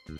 I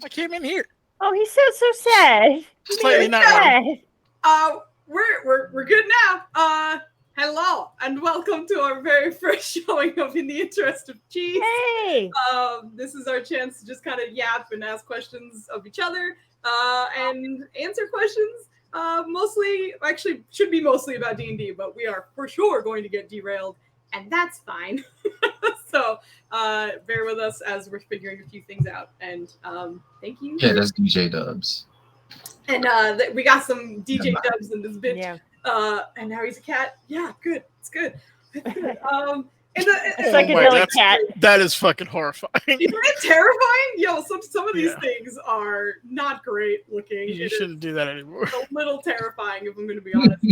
came in here. Oh, he sounds so sad. Slightly not ready. We're good now. Hello and welcome to our very first showing of In the Interest of Cheese. Hey. This is our chance to just kind of yap and ask questions of each other and answer questions. Mostly, actually, should be mostly about D&D, but we are for sure going to get derailed, and that's fine. So bear with us as we're figuring a few things out. And thank you. Yeah, that's DJ Dubs. And we got some DJ Dubs in this bitch. Yeah. And now he's a cat. Yeah, good. It's good. It's good. Psychedelic cat. That is fucking horrifying. Isn't it terrifying? Yo, some of these things are not great looking. You shouldn't do that anymore. It's a little terrifying, if I'm going to be honest.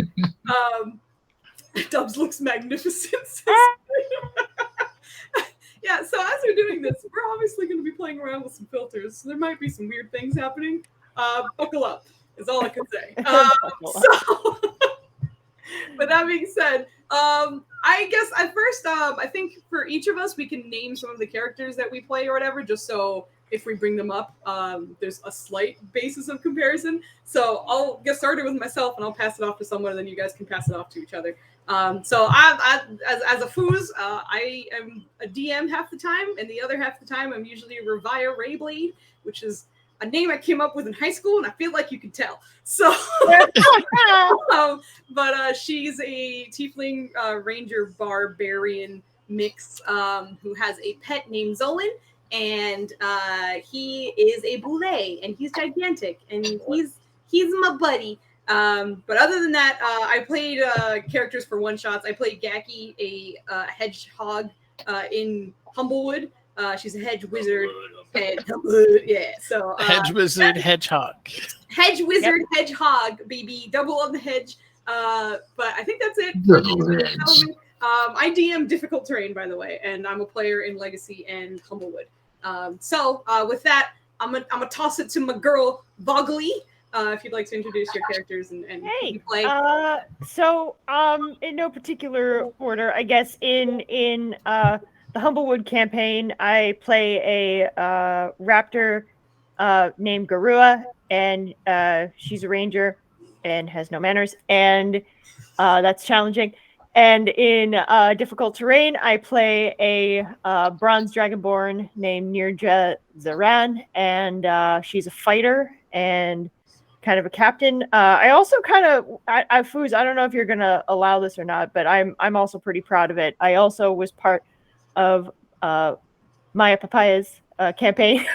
Dubs looks magnificent. Yeah, so as we're doing this, we're obviously going to be playing around with some filters. So there might be some weird things happening. Buckle up is all I can say. So, with that being said, I guess at first, I think for each of us, we can name some of the characters that we play or whatever, just so if we bring them up, there's a slight basis of comparison. So I'll get started with myself, and I'll pass it off to someone, and then you guys can pass it off to each other. So as a Foos, I am a DM half the time, and the other half the time, I'm usually Revia Rayblade, which is a name I came up with in high school, and I feel like you can tell. So, but she's a tiefling ranger barbarian mix who has a pet named Zolan, and he is a boulet, and he's gigantic, and he's my buddy. But other than that, I played characters for one shots. I played Gaki, a hedgehog in Humblewood. She's a hedge wizard. Hedge wizard, hedgehog. Hedge wizard, hedgehog, baby. Double on the hedge. But I think that's it. I DM difficult terrain, by the way, and I'm a player in Legacy and Humblewood. So with that, I'm gonna toss it to my girl Voggly. If you'd like to introduce your characters and hey, play. So in no particular order, I guess in the Humblewood campaign, I play a raptor named Garua, and she's a ranger and has no manners, and that's challenging. And in difficult terrain, I play a bronze dragonborn named Nirja Zaran, and she's a fighter and kind of a captain. I also I Foos, I don't know if you're gonna allow this or not, but I'm also pretty proud of it. I also was part of Maya Papaya's campaign.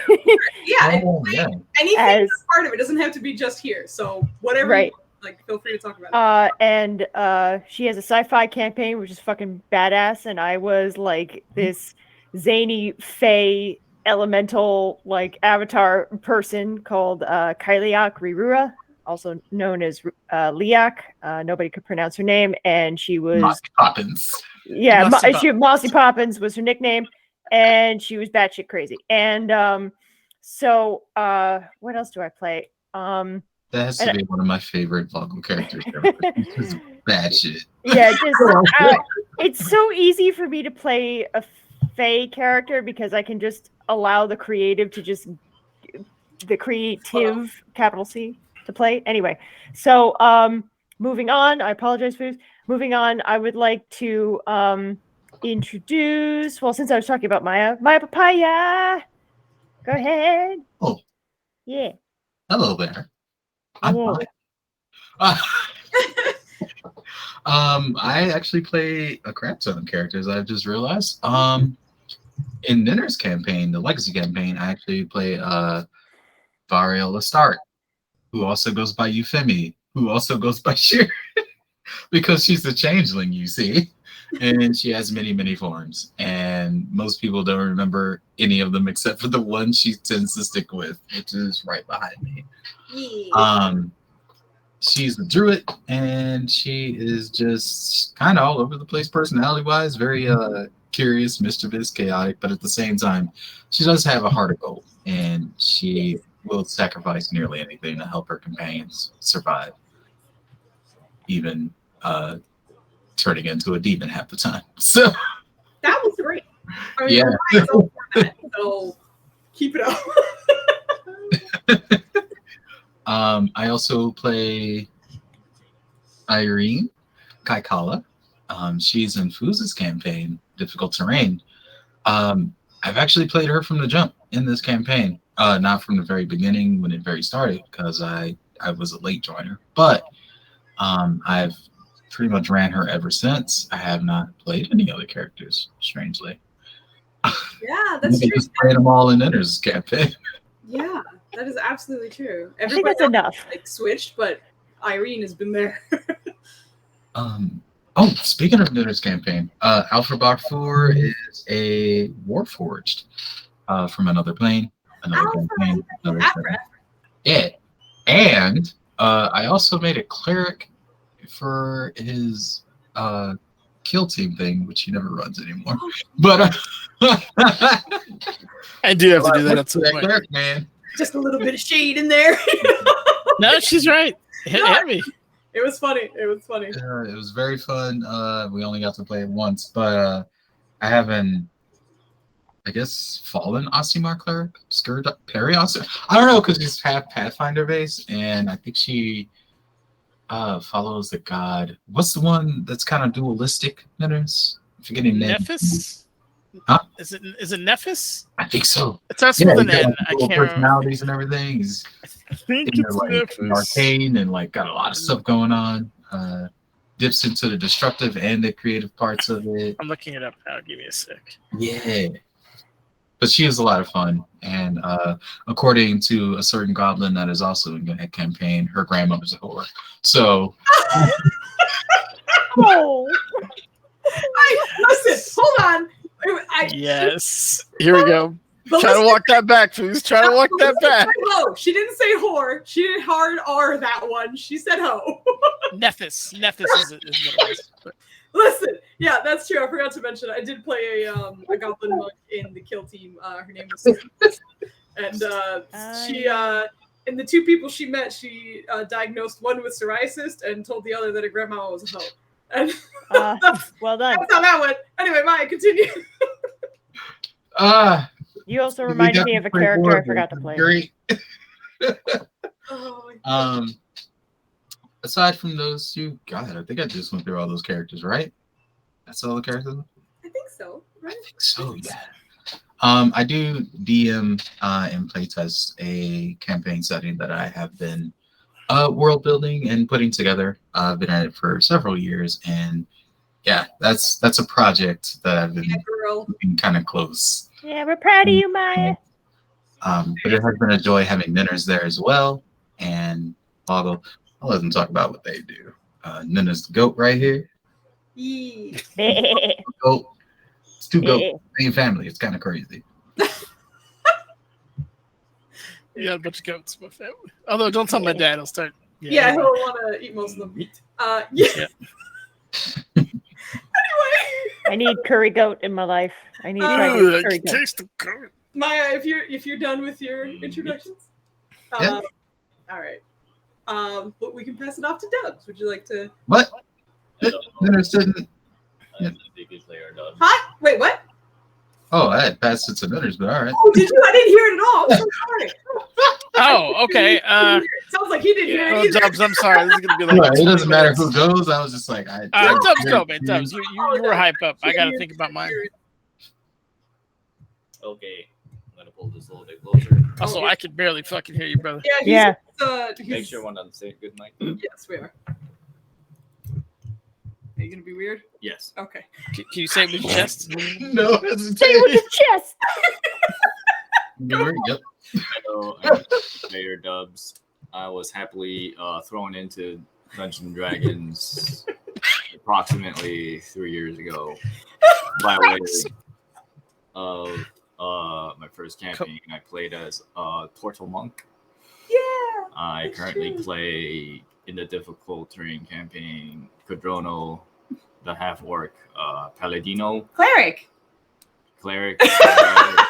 Anything that's part of it doesn't have to be just here. So whatever, right. Like, feel free to talk about it. And she has a sci-fi campaign, which is fucking badass. And I was like this zany fae elemental like avatar person called Kailiak Rirua, also known as Liak. Nobody could pronounce her name, and she was Mossy Poppins. Yeah, Mossy Poppins was her nickname, and she was batshit crazy. And so what else do I play? That has to be one of my favorite vocal characters ever. It's batshit. Yeah, it's so easy for me to play a fae character because I can just allow the creative to just the creative capital C to play. Anyway, so moving on. I apologize for this. Moving on, I would like to introduce. Well, since I was talking about Maya Papaya, go ahead. Oh, Yeah. hello there. I'm Yeah. fine. I actually play a crap ton of characters. I've just realized. In Ninner's campaign, the Legacy campaign, I actually play Variola Stark, who also goes by Euphemi, who also goes by Sheer, because she's a changeling, you see, and she has many, many forms, and most people don't remember any of them except for the one she tends to stick with, which is right behind me. Yeah. She's a druid, and she is just kind of all over the place personality-wise, very curious, mischievous, chaotic, but at the same time, she does have a heart of gold, and she will sacrifice nearly anything to help her companions survive, even turning into a demon half the time. So That was great. I mean, yeah. So keep it up. I also play Irene Kaikala. She's in Foozca's campaign, Difficult Terrain. I've actually played her from the jump in this campaign. Not from the very beginning when it very started, because I was a late joiner. But I've pretty much ran her ever since. I have not played any other characters, strangely. Yeah, that's Maybe true. just played them all in Ninner's campaign. Yeah, that is absolutely true. I think that's enough. Like switched, but Irene has been there. Oh, speaking of Ninner's campaign, Alpha Bar 4 is a Warforged from another plane, another campaign, another setting. Yeah, and I also made a cleric for his kill team thing, which he never runs anymore. But I do have to do that at some point. Cleric, man. Just a little bit of shade in there. No, she's right. Hit me. It was funny. It was funny. It was very fun. We only got to play it once, but I have an, I guess, fallen Osimar cleric, Perry Osimar. I don't know, because she's half Pathfinder based, and I think she follows the god. What's the one that's kind of dualistic? Ninners? I'm forgetting name. Nephis? Huh? Is it Nephis? I think so. It starts Yeah, with an he's got, N. like, I little can't remember. personalities and everything. He's I think in the, it's like, Nephis. arcane and like got a lot of stuff going on. Dips into the destructive and the creative parts of it. I'm looking it up now. Give me a sec. Yeah. But she is a lot of fun. And according to a certain goblin that is also in that campaign, her grandmother's a whore. So. Oh. Listen, hold on. Yes. Here we go. But Try to listen, walk that back, please. Try to walk that back. Ho. She didn't say whore. She didn't hard R that one. She said ho. Nephis. Nephis is what it is. But Listen, yeah, that's true. I forgot to mention I did play a goblin monk in the kill team. Her name was Susan. And she and the two people she met, she diagnosed one with psoriasis and told the other that her grandma was a hoe. And Well done. that's how that went. Anyway, Maya, continue. You also reminded me of a character I forgot to play. Great. Oh, my God. Aside from those two, God, I think I just went through all those characters, right? That's all the characters? I think so, right? I think so, yeah. I do DM and playtest a campaign setting that I have been world building and putting together. I've been at it for several years, and yeah, that's a project that I've been keeping kind of close. Yeah, we're proud of you, Maya. But it has been a joy having Ninners there as well, and I'll let them talk about what they do. Ninner's the goat right here. Yeah. Goat. It's two goats, same family. It's kind of crazy. you got a bunch of goats in my family. Although, don't tell my dad. He'll start. Yeah, he'll want to eat most of them. Yeah. Anyway, I need curry goat in my life. I need Ooh, curry I can goat. taste the goat. Maya, if you're done with your introductions, Yeah. All right. But we can pass it off to Dubs. Would you like to? What? Ninner's didn't. Huh? Wait, what? Oh, I had passed it to Nutters, but all right. Oh, did you? I didn't hear it at all. I'm so sorry. Oh, okay. Sounds like he didn't hear it either. Dubs, I'm sorry. This is gonna be like. It doesn't 20 matter minutes. who goes. I was just like, Dubs, go, man. Dubs, you were hype up. I gotta think about mine. Okay, I'm gonna pull this a little bit closer. Also, I could barely fucking hear you, brother. Yeah. Make sure one doesn't say good night. Yes, we are. Are you gonna be weird? Yes. Okay. Can you say it with your chest? No, Say it with your chest. Yep. Hello, Mayor Dubs. I was happily thrown into Dungeons and Dragons approximately 3 years ago by way of my first campaign. I played as Portal Monk. Yeah. I That's currently true. play in the difficult terrain campaign Cadrono, the half orc, Paladino, Cleric. cleric. I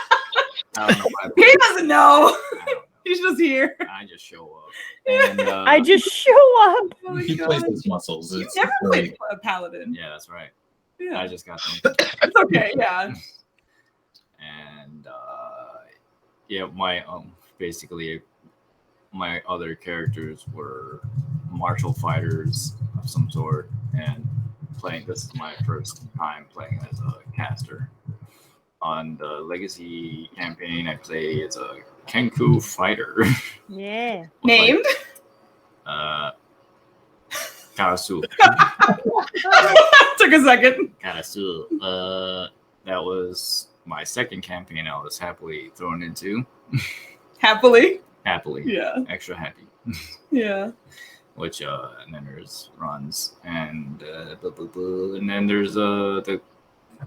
don't know why. He doesn't know. I don't know. He's just here. I just show up. And, I just show up. Oh my He God. plays his muscles. You It's never great. played a paladin. Yeah, that's right. Yeah. I just got them. It's okay. Yeah. And yeah, my basically my other characters were martial fighters of some sort, and this is my first time playing as a caster. On the Legacy campaign, I play as a Kenku fighter. Yeah. Named. Karasu. Took a second. Karasu. That was my second campaign I was happily thrown into. Happily. Happily. Yeah. Extra happy. Yeah. Which Nenners runs. And then there's the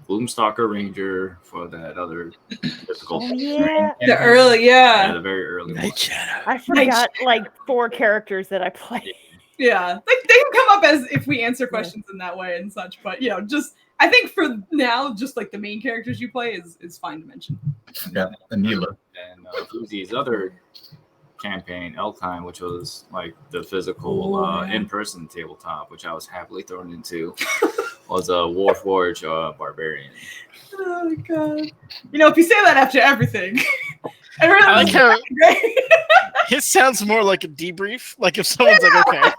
Gloomstalker Ranger for that other difficult Oh, yeah. The early. yeah, Yeah. the very early one. I forgot like 4 characters that I played. Yeah. Like they can come up as if we answer questions in that way and such, but just I think for now, just like the main characters you play is fine to mention. Yeah, Anila. And Foozie's other campaign, Elkheim, which was like the physical Oh, yeah. in-person tabletop, which I was happily thrown into, was a Warforged Barbarian. Oh my God. If you say that after everything, everyone I like was how great. his sounds more like a debrief. Like if someone's like, okay,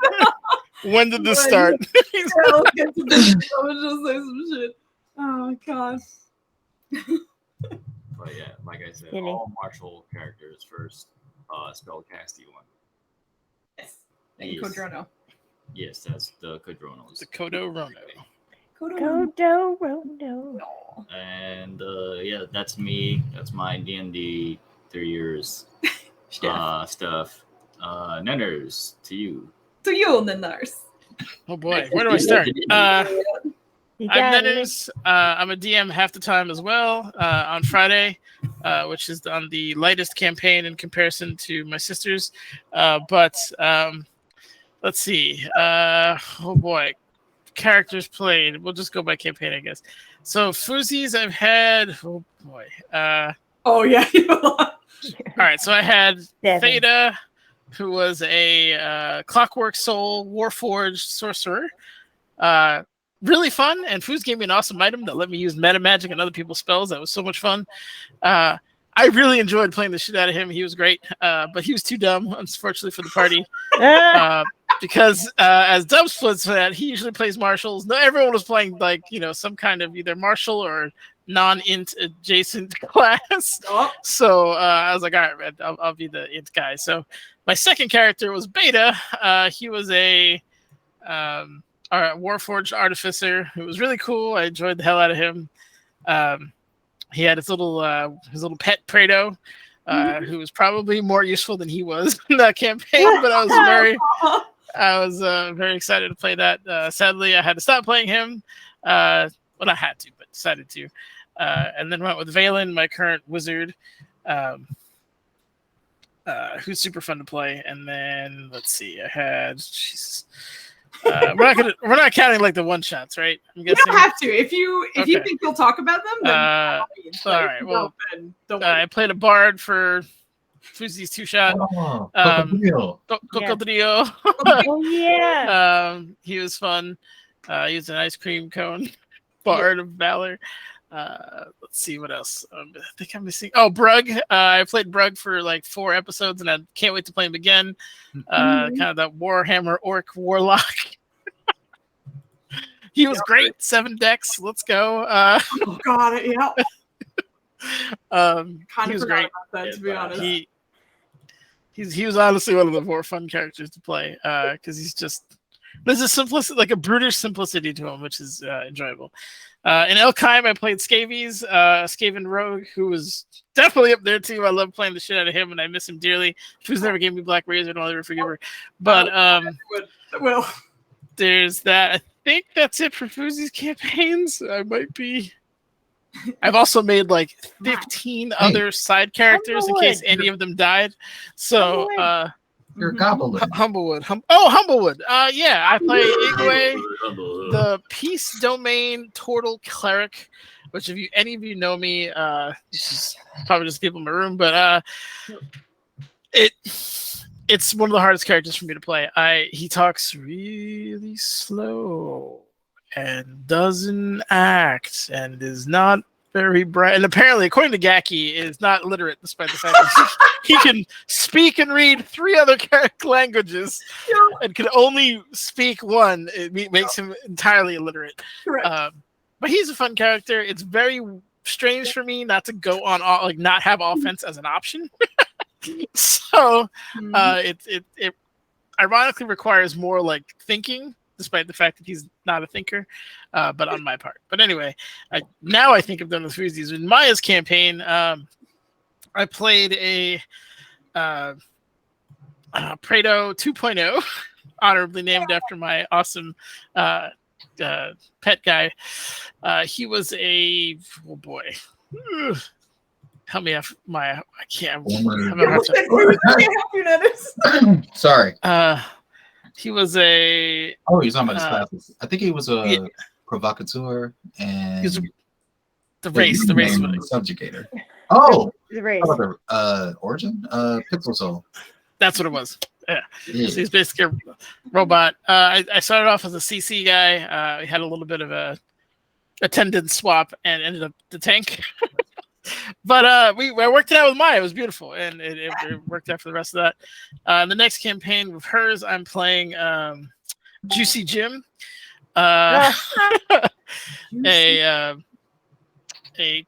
when did this start? Yeah, let's get to this. I was just say some shit. Oh my God. But yeah, like I said, Really? all martial characters first spellcasty one. Yes. And Yes. Codrono. Yes, that's the Cadronos. The Kodo Rono. Kodo Rono. No. And yeah, that's me. That's my DnD 3 years stuff. Nenners, to you. To you, Nenners. Oh boy, where do I start? You I'm got it. Nenners. I'm a DM half the time as well. On Friday, which is on the lightest campaign in comparison to my sisters. But let's see. Oh boy, characters played. We'll just go by campaign, I guess. So Foozie's I've had. Oh boy. Oh yeah. All right, so I had 7. Theta, who was a Clockwork Soul Warforged sorcerer. Really fun, and Foos gave me an awesome item that let me use meta magic and other people's spells. That was so much fun. I really enjoyed playing the shit out of him. He was great, but he was too dumb, unfortunately, for the party. Because as Dubs splits for that, he usually plays marshals. No, everyone was playing like some kind of either martial or non-int adjacent class. Oh. So I was like, all right, man, I'll be the int guy. So my second character was Beta. He was a Warforged artificer. It was really cool. I enjoyed the hell out of him. He had his little pet Prado, who was probably more useful than he was in that campaign. But I was very excited to play that. Sadly, I had to stop playing him. Well, I had to, but decided to. And then went with Valen, my current wizard, who's super fun to play. And then let's see, I had. We're not counting like the one shots, right? I'm You guessing. don't have to. If you Okay. think you'll talk about them, then All right. Well, don't I played a bard for Foozie's 2-shot. Oh, Cocodrillo. Oh yeah. He was fun. He was an ice cream cone bard of valor. Let's see what else. I think I'm missing. Oh, Brug. I played Brug for like 4 episodes, and I can't wait to play him again. Kind of that Warhammer Orc Warlock. He was great. 7 decks. Let's go. Oh God, yeah. He Kind of was forgot great. about that, to be honest. He was honestly one of the more fun characters to play because he's just there's a simplicity, like a brutish simplicity to him, which is enjoyable. In Elkheim, I played Scavies, Skaven Rogue, who was definitely up there too. I love playing the shit out of him, and I miss him dearly. Who's never gave me Black Razor, and I'll never forgive her. But well, there's that. I think that's it for Foozie's campaigns. I've also made like 15 other side characters in case any of them died. So You're a goblin. Humblewood. Humblewood. Yeah, I play Igwe, the Peace Domain Turtle Cleric, which if any of you know me, this is probably just people in my room, but it's one of the hardest characters for me to play. He talks really slow and doesn't act and is not very bright. And apparently, according to Gaki, is not literate, despite the fact that he can speak and read 3 other languages and can only speak 1. It makes him entirely illiterate. But he's a fun character. It's very strange for me not to go on not have offense as an option. So it ironically requires more like thinking, despite the fact that he's not a thinker, but on my part. But anyway, now I think I've done with Foozie's. In Maya's campaign, I played a Prado 2.0, honorably named after my awesome pet guy. He was a, oh boy. Help me out, Maya. I can't. Sorry. He was a. Oh, he's on my classes. I think he was a provocateur and he was the race subjugator. Oh, the race. How about the origin? Pixel Soul. That's what it was. Yeah. So he's basically a robot. I started off as a CC guy. We had a little bit of a attendance swap and ended up the tank. But I worked it out with Maya. It was beautiful, and it worked out for the rest of that. The next campaign with hers, I'm playing Juicy Jim, a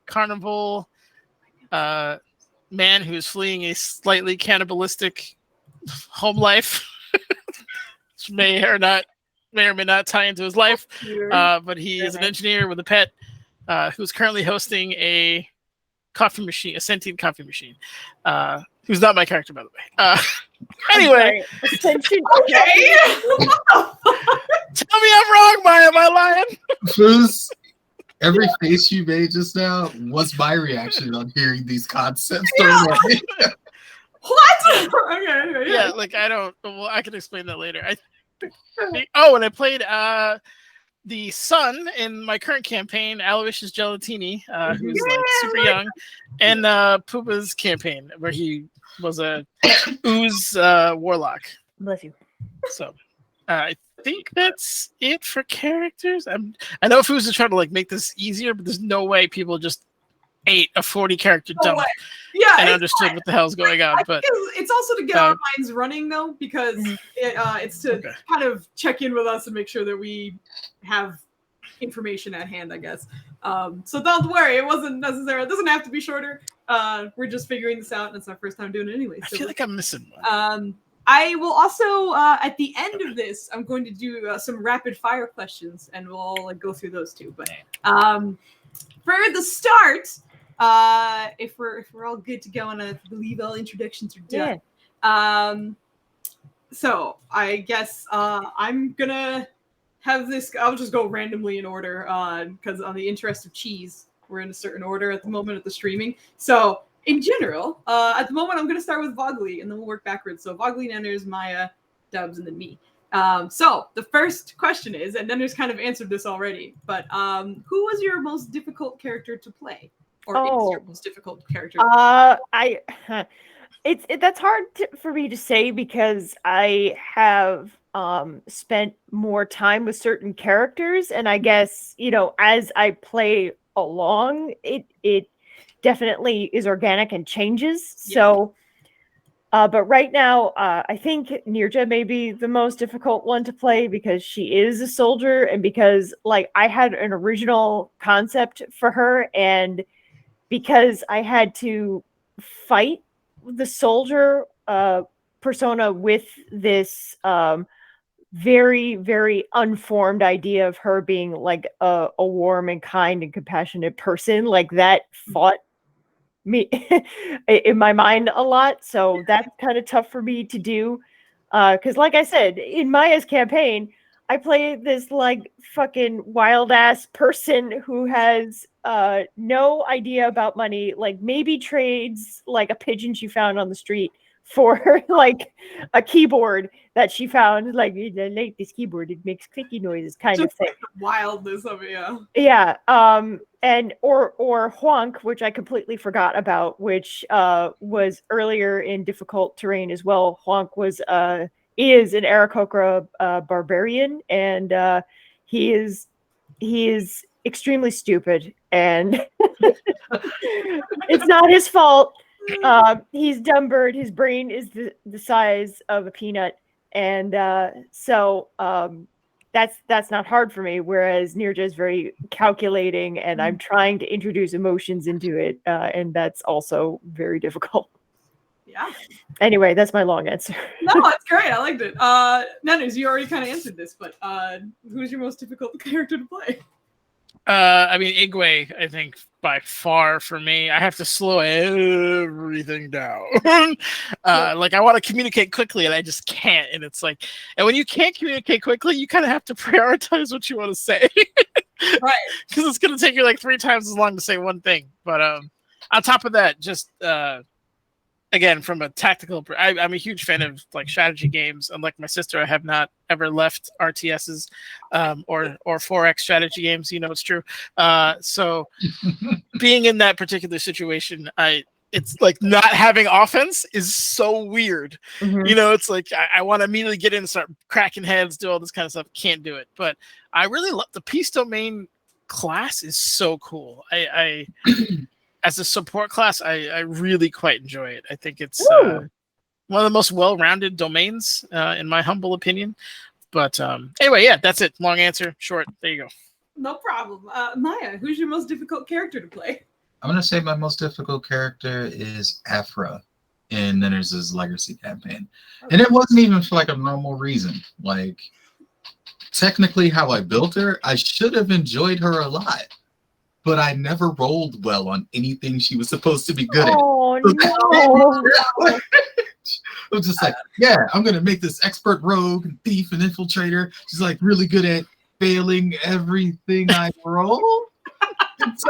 carnival man who is fleeing a slightly cannibalistic home life, which may or may not tie into his life. But he is an engineer with a pet who's currently hosting a coffee machine, a sentient coffee machine, who's not my character, by the way. Anyway. Okay. Tell me I'm wrong, Maya. Am I lying? Foos, every face you made just now was my reaction on hearing these concepts. What? Okay, anyway, yeah, like I can explain that later. And I played the son in my current campaign, Aloysius Gelatini, who's like super young, and Poopa's campaign, where he was a ooze warlock. Bless you. So I think that's it for characters. I know Foos is trying to like make this easier, but there's no way people just ate a 40 character dump and understood what the hell's going on. But it's also to get our minds running though, because it's to kind of check in with us and make sure that we have information at hand, I guess. So don't worry, it wasn't necessary. It doesn't have to be shorter. We're just figuring this out, and it's our first time doing it anyway. I feel like I'm missing one. I will also at the end of this, I'm going to do some rapid fire questions, and we'll all go through those too. But for the start, if we're all good to go, and I believe all introductions are done. Yeah. So I guess I'm gonna have this. I'll just go randomly in order because on the interest of cheese, we're in a certain order at the moment of the streaming. So in general, at the moment, I'm gonna start with Vogley, and then we'll work backwards. So Vogley, Nenners, Maya, Dubs, and then me. So the first question is, and Nenners kind of answered this already, but who was your most difficult character to play? Or is your most difficult character? That's hard for me to say because I have spent more time with certain characters, and I guess as I play along, it definitely is organic and changes. So, but right now, I think Nirja may be the most difficult one to play because she is a soldier, and because like I had an original concept for her, and because I had to fight the soldier persona with this very, very unformed idea of her being like a warm and kind and compassionate person, like that fought me in my mind a lot. So that's kind of tough for me to do. Because like I said, in Maya's campaign, I play this like fucking wild ass person who has no idea about money, like maybe trades like a pigeon she found on the street for like a keyboard that she found, like I like this keyboard, it makes clicky noises kind of thing. Like the wildness of it, yeah. Yeah. And or Huank, which I completely forgot about, which was earlier in difficult terrain as well. Huank is an Aarakocra barbarian, and he is extremely stupid, and it's not his fault. He's dumb bird. His brain is the size of a peanut, and so that's not hard for me. Whereas Nirja is very calculating, and I'm trying to introduce emotions into it, and that's also very difficult. Yeah. Anyway, that's my long answer. No, that's great. I liked it. Nanners, you already kind of answered this, but who's your most difficult character to play? I mean, Igwe, I think by far for me, I have to slow everything down. Like I want to communicate quickly and I just can't. And it's like, and when you can't communicate quickly, you kind of have to prioritize what you want to say. Right. Because it's going to take you like 3 times as long to say one thing. But on top of that, just again, from a tactical, I'm a huge fan of like strategy games. Unlike my sister, I have not ever left RTSs or 4X strategy games. You know, it's true. So being in that particular situation, it's like not having offense is so weird. Mm-hmm. You know, it's like I want to immediately get in and start cracking heads, do all this kind of stuff. Can't do it. But I really love the Peace Domain class is so cool. I as a support class, I really quite enjoy it. I think it's one of the most well-rounded domains, in my humble opinion. But anyway, yeah, that's it. Long answer, short. There you go. No problem. Maya, who's your most difficult character to play? I'm gonna say my most difficult character is Afra in Niners' Legacy campaign, and it wasn't even for like a normal reason. Like technically, how I built her, I should have enjoyed her a lot. But I never rolled well on anything she was supposed to be good at. Oh no! I was just like, yeah, I'm gonna make this expert rogue and thief and infiltrator. She's like really good at failing everything I roll. So,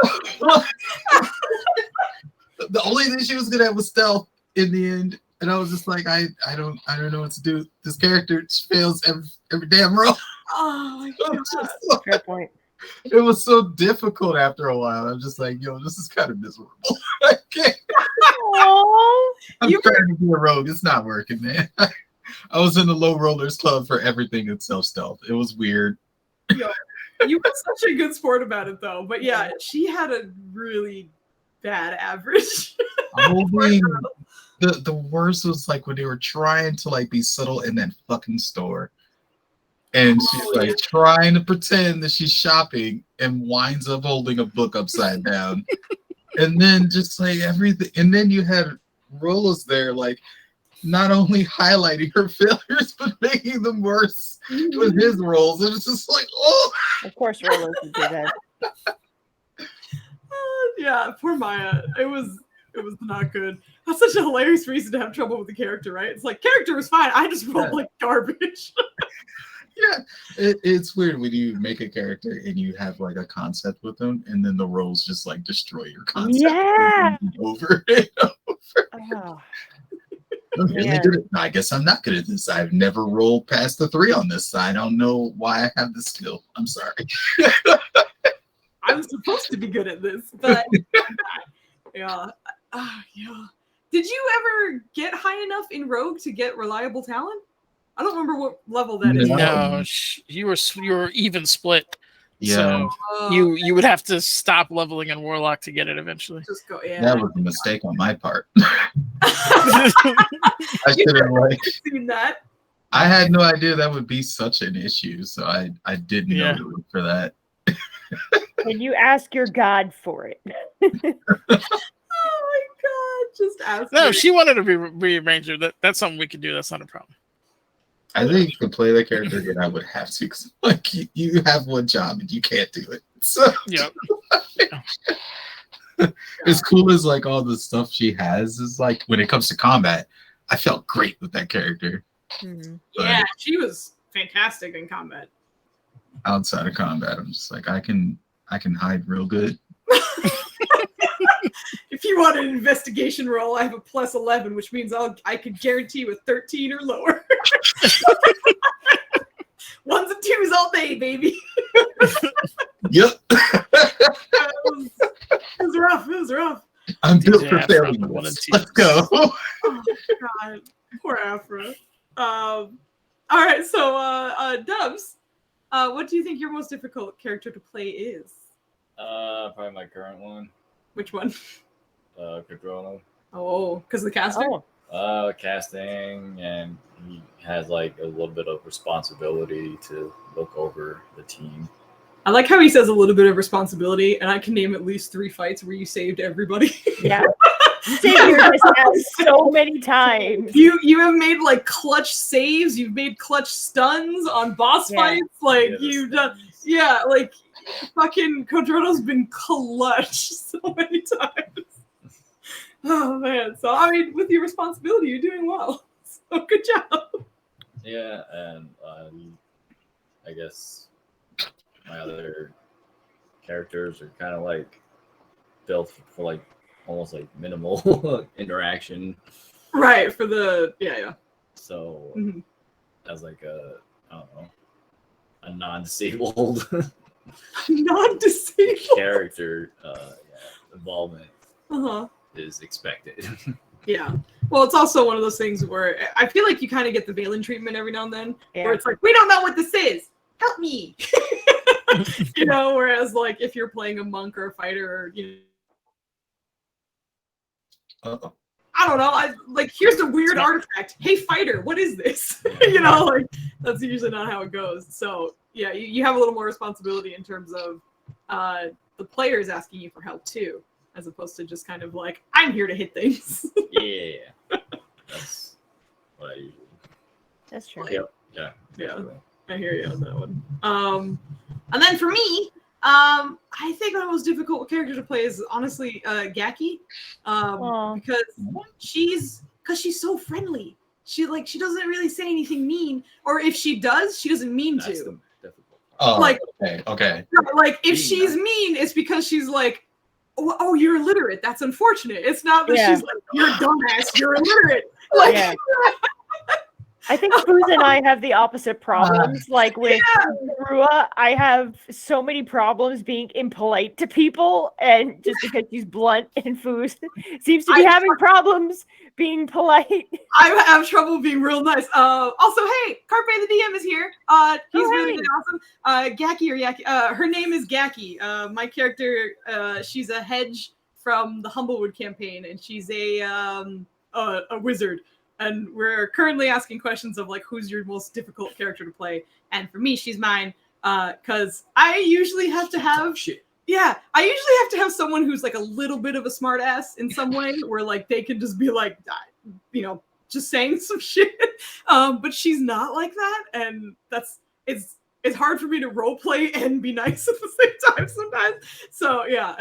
the only thing she was good at was stealth in the end, and I was just like, I don't know what to do. This character fails every damn roll. Oh my god! Fair point. It was so difficult after a while. I'm just like, yo, this is kind of miserable. I can't. I'm trying to be a rogue. It's not working, man. I was in the low rollers club for everything except stealth. It was weird. Yo, you were such a good sport about it, though. But yeah, she had a really bad average. The worst was like when they were trying to like be subtle in that fucking store. And she's like trying to pretend that she's shopping and winds up holding a book upside down. And then just like everything. And then you had Rolos there, like not only highlighting her failures, but making them worse with his rolls. It was just like, oh. Of course, Rolos would do that. Yeah, poor Maya. It was not good. That's such a hilarious reason to have trouble with the character, right? It's like, character was fine. I just rolled like garbage. Yeah, it's weird when you make a character and you have like a concept with them, and then the rolls just like destroy your concept. Yeah. Over and over. Oh, I'm really good at, I guess I'm not good at this. I've never rolled past the 3 on this side. I don't know why I have this skill. I'm sorry. I'm supposed to be good at this, but yeah. Yeah. Did you ever get high enough in Rogue to get reliable talent? I don't remember what level that is. No, you were even split. Yeah, So you would have to stop leveling in Warlock to get it eventually. just go. Yeah. that was a mistake on my part. I I should have like. seen that. I had no idea that would be such an issue, so I didn't know to look for that. And you ask your god for it. Oh my god! Just ask. No, her. if she wanted to rearrange her, that's something we could do. That's not a problem. I think to play the character again, I would have to, because like you have one job and you can't do it. So Yeah. as cool as like all the stuff she has is like when it comes to combat, I felt great with that character. Yeah, she was fantastic in combat. Outside of combat, I'm just like I can hide real good. If you want an investigation roll, I have a +11, which means I could guarantee you a 13 or lower. Ones and twos all day, baby. Yep. It was rough. It was rough. I'm built for Yeah, failing. from 1 and 2. Let's go. Oh god, poor Afra. All right, so Dubs, what do you think your most difficult character to play is? Probably my current one. Which one? Cadrona. Oh, because the caster. Oh, Casting, and he has like a little bit of responsibility to look over the team. I like how he says a little bit of responsibility, and I can name at least 3 fights where you saved everybody. yeah. You saved your ass so many times. You have made like clutch saves. You've made clutch stuns on boss fights. Like you've done, like fucking Kodrono's been clutch so many times. Oh man! So I mean, with your responsibility, you're doing well. So good job. Yeah, and I guess my other characters are kind of like built for like almost like minimal interaction. Right, for the yeah. So Mhm. as like I don't know, a non-disabled Non-disabled character involvement is expected. Yeah. Well, it's also one of those things where I feel like you kind of get the Valen treatment every now and then, Yeah. where it's like, we don't know what this is. Help me. You know, whereas like if you're playing a monk or a fighter, or Uh-oh. I don't know, like here's a weird artifact. Hey, fighter, what is this? You know, like that's usually not how it goes. So yeah, you have a little more responsibility in terms of the players asking you for help too, as opposed to just kind of like, I'm here to hit things. Yeah, that's what I usually. That's true. Yep. Yeah. Yeah. I hear you on that one. And then for me, I think my most difficult character to play is honestly Gaki, because she's so friendly. She doesn't really say anything mean, or if she does, she doesn't mean That's to. the difficult part. Oh, Like- okay. Like if she's mean, it's because she's like, oh, you're illiterate. That's unfortunate. It's not that she's like, you're a dumbass. You're illiterate. Like, Yeah. I think Foozca and I have the opposite problems. Like with Rua, I have so many problems being impolite to people, and just because she's blunt, and Foos seems to be having problems being polite. I have trouble being real nice. Also, hey, Carpe the DM is here. He's really awesome. Gaki or Yaki. Her name is Gaki. My character, she's a hedge from the Humblewood campaign, and she's a wizard. And we're currently asking questions of like, who's your most difficult character to play? And for me, she's mine. Because I usually have to have I usually have to have someone who's like a little bit of a smart ass in some way, where like they can just be like, you know, just saying some shit. But she's not like that, and it's hard for me to role play and be nice at the same time sometimes. So yeah,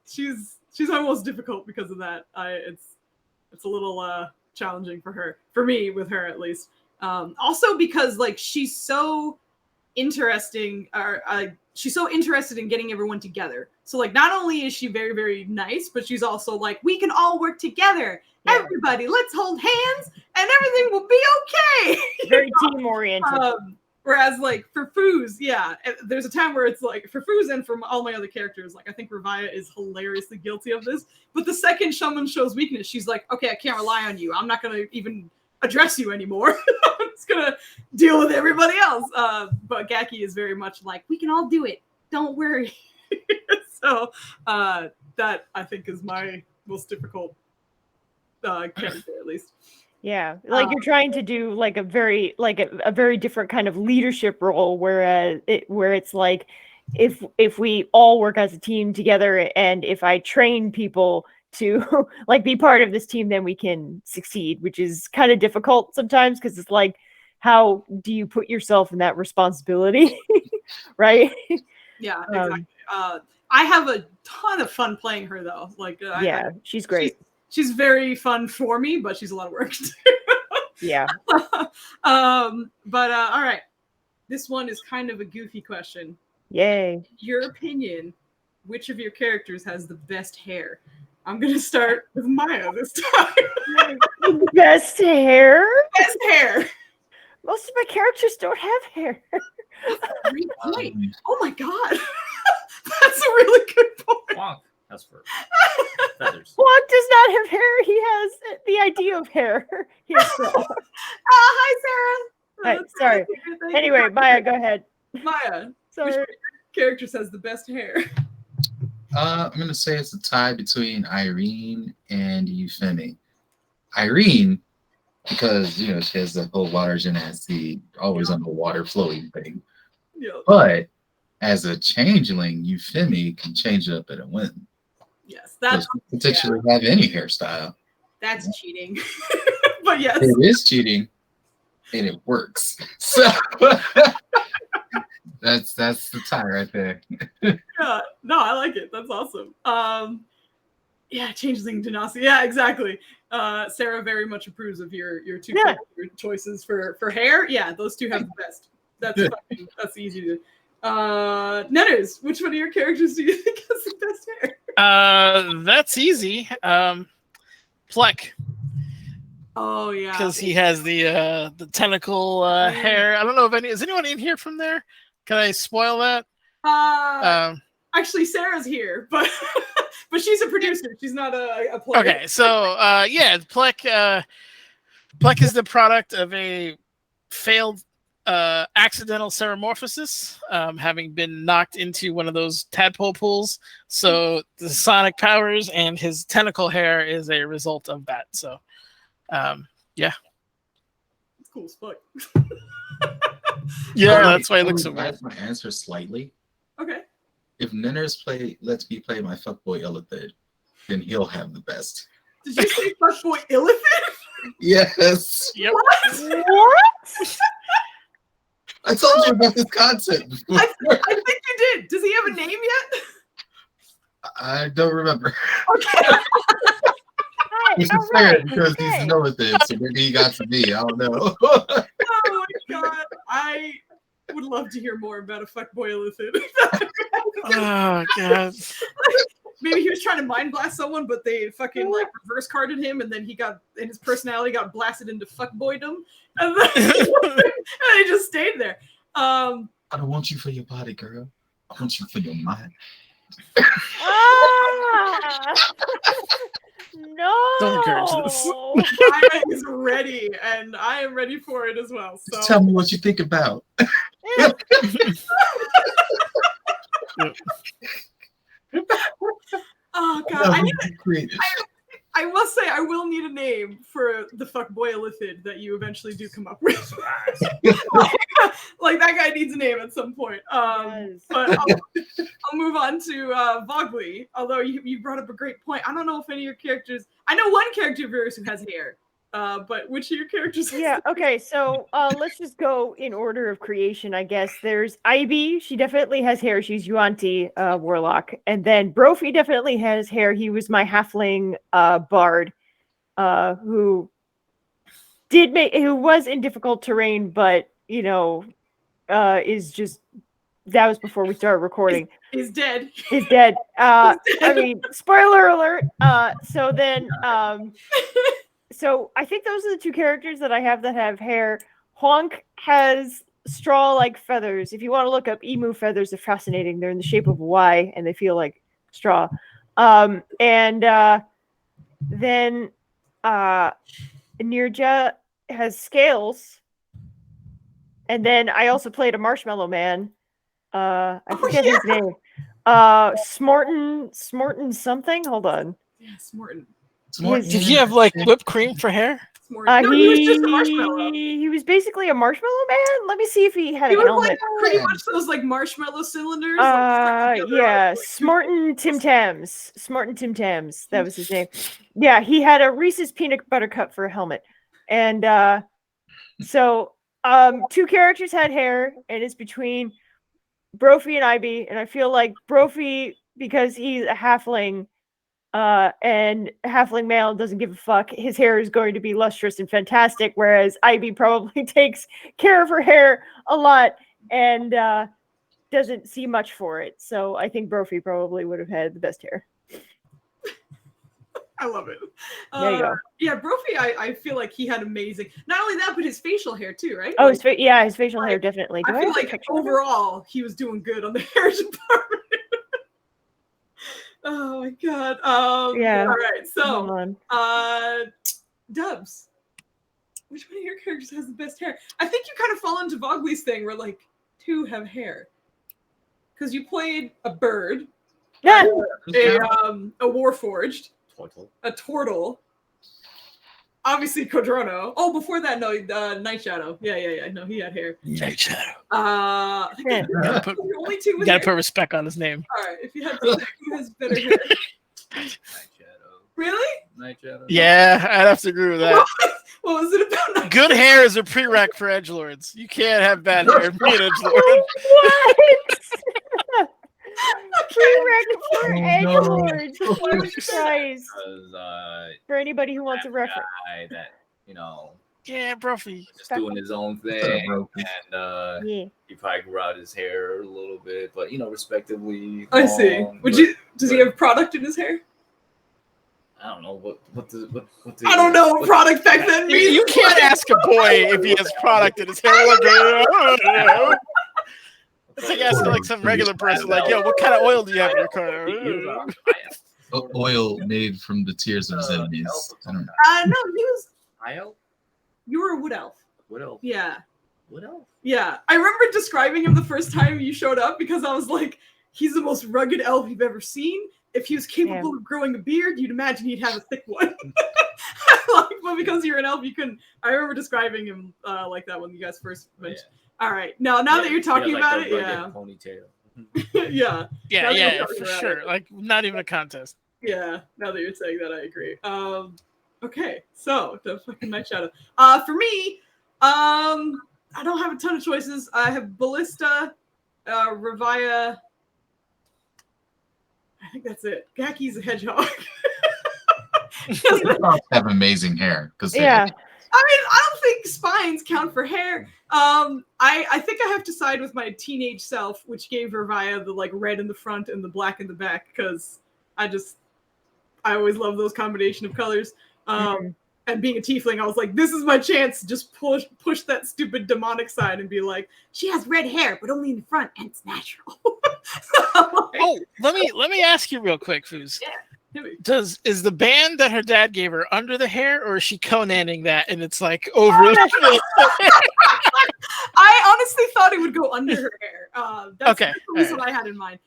she's my most difficult because of that. It's a little challenging for me with her at least. Also because like she's so interesting, she's so interested in getting everyone together. So like not only is she very, very nice, but she's also like, we can all work together. Yeah. Everybody, let's hold hands and everything will be okay. Very team oriented. Whereas like for Foos, there's a time where it's like for Foos and for all my other characters, like I think Revia is hilariously guilty of this. But the second someone shows weakness, she's like, okay, I can't rely on you. I'm not going to even address you anymore. I'm just going to deal with everybody else. But Gaki is very much like, we can all do it. don't worry. So that I think is my most difficult character, at least. Yeah, like you're trying to do like a very different kind of leadership role, where it's like if we all work as a team together, and if I train people to like be part of this team, then we can succeed, which is kind of difficult sometimes because it's like, how do you put yourself in that responsibility, right? Yeah, exactly. I have a ton of fun playing her though. Like, yeah, she's great. She's very fun for me, but she's a lot of work too. Yeah. But all right, this one is kind of a goofy question. Yay. Your opinion, which of your characters has the best hair? I'm gonna start with Maya this time. Best hair? Best hair. Most of my characters don't have hair. Great point. Oh my god. That's a really good point. Wonk. That's for feathers. Wonk does not have hair. He has the idea of hair. Hi, Sarah. Right, sorry. Anyway, Maya, go ahead. Maya, Sorry. which character has the best hair? I'm gonna say it's a tie between Irene and Euphemie. Irene, because she has the whole water genasi, always underwater floating thing. Yeah. But as a changeling, Euphemie can change it up at a whim. Yes, that's potentially have any hairstyle. That's cheating. But yes, it is cheating, and it works. So that's the tie right there. Yeah, no, I like it. That's awesome. Yeah, changeling Genasi. Yeah, exactly. Sarah very much approves of your two choices for hair. Yeah, those two have the best. That's easy to. Netters, which one of your characters do you think has the best hair? That's easy. Plek. Oh yeah, because he has the tentacle hair. I don't know if is anyone in here from there. Can I spoil that? Actually, Sarah's here, but but she's a producer. She's not a player. Okay, so yeah, Plek is the product of a failed accidental ceramorphosis, having been knocked into one of those tadpole pools. So the sonic powers and his tentacle hair is a result of that. So yeah, it's cool as fuck. Yeah, that's why it looks so weird. My answer slightly. Okay. If Ninners lets me play my fuckboy Illithid, then he'll have the best. Did you say fuckboy Illithid? Yes. Yep. What? I told you about this concept before. I think you did. Does he have a name yet? I don't remember. Okay. Which is fair because he's an Illithid, so maybe he got to me. I don't know. Oh my god. I would love to hear more about a fuckboy Illithid. Oh god. Maybe he was trying to mind blast someone, but they fucking like reverse carded him, and then his personality got blasted into fuckboydom, and then he just stayed there. I don't want you for your body, girl. I want you for your mind. No. Don't encourage this. I is ready, and I am ready for it as well. So just tell me what you think about. Oh god, I must say I will need a name for the fuckboy Illithid that you eventually do come up with. Like that guy needs a name at some point. But I'll move on to Vogly. Although you brought up a great point. I don't know if any of your characters. I know one character of yours who has hair. But which of your characters? Yeah. Okay. So let's just go in order of creation, I guess. There's Ivy. She definitely has hair. She's Yuanti warlock, and then Brophy definitely has hair. He was my halfling bard, who was in difficult terrain, but is just that was before we started recording. He's dead. He's dead. I mean, spoiler alert. So then. So I think those are the two characters that I have that have hair. Honk has straw-like feathers. If you want to look up emu feathers, they're fascinating. They're in the shape of a Y, and they feel like straw. And then Nirja has scales. And then I also played a marshmallow man. I Oh, forget yeah. his name. Smorton something. Hold on. Yeah, Smorton. It's more Did Did he have like whipped cream for hair? Smorton. No, he was just a marshmallow. He was basically a marshmallow man. Let me see if he had He a was helmet. like pretty much those like marshmallow cylinders. like, stuck together, Yeah, like, Smorton Tim Tams. Smorton Tim Tams. That was his name. Yeah, he had a Reese's peanut butter cup for a helmet. And so two characters had hair, and it's between Brophy and Ivy, and I feel like Brophy, because he's a halfling, and halfling male doesn't give a fuck, his hair is going to be lustrous and fantastic, whereas Ivy probably takes care of her hair a lot and doesn't see much for it. So I think Brophy probably would have had the best hair. I love it. There you go. Yeah, Brophy, I feel like he had amazing. Not only that, but his facial hair too, right? Oh, Like, his facial hair definitely. Do I I feel have a like picture of him? overall he was doing good on the hair department. Oh my god. Yeah. All right. Hold So, on. Dubs. Which one of your characters has the best hair? I think you kind of fall into Vogley's thing where like two have hair. Because you played a bird, Yeah. a warforged, Total. a turtle, obviously Codrono. Oh, before that, no, Night Shadow. Yeah. No, he had hair. Night Shadow. I think Gotta put, you're only two with gotta hair. put respect on his name. All right, if you had to, who has better hair? Night Shadow. Really? Night Shadow. Yeah, I'd have to agree with that. What was it about? Night Good hair is a prereq for edgelords. You can't have bad hair and be an edgelord. What? Prereq for no. edgelords. Jesus Christ. Because For anybody who wants a reference. guy that Yeah, Brophy. just doing his own thing, Brophy. and Yeah. he probably grew out his hair a little bit, but respectively. I see. Does he have product in his hair? I don't know what I don't know what product back then means. You can't ask a boy if he has product in his hair. Like, I don't know. It's like asking like some regular person, like, yo, what kind of oil do you have in your car? Oil made from the tears of his enemies. I don't know. No, he was. High elf? You were a wood elf. What elf? Yeah. What elf? Yeah. I remember describing him the first time you showed up because I was like, he's the most rugged elf you've ever seen. If he was capable of growing a beard, you'd imagine he'd have a thick one. But because you're an elf, you couldn't. I remember describing him like that when you guys first mentioned. Yeah. All right. Now that you're talking about it, ponytail. Yeah. Yeah, for sure. Like, not even a contest. Yeah. Now that you're saying that, I agree. Okay. So the fucking Night Shadow. For me, I don't have a ton of choices. I have Ballista, Revia. I think that's it. Gaki's a hedgehog. Have amazing hair because I mean, I don't think spines count for hair. I think I have to side with my teenage self, which gave Revia the like red in the front and the black in the back because I always love those combination of colors. And being a tiefling, I was like, this is my chance to just push that stupid demonic side and be like, she has red hair, but only in the front, and it's natural. Let me ask you real quick, Foos. Yeah. Is the band that her dad gave her under the hair, or is she Conaning that and it's like over? I honestly thought it would go under her hair. That's Okay. the reason I had in mind.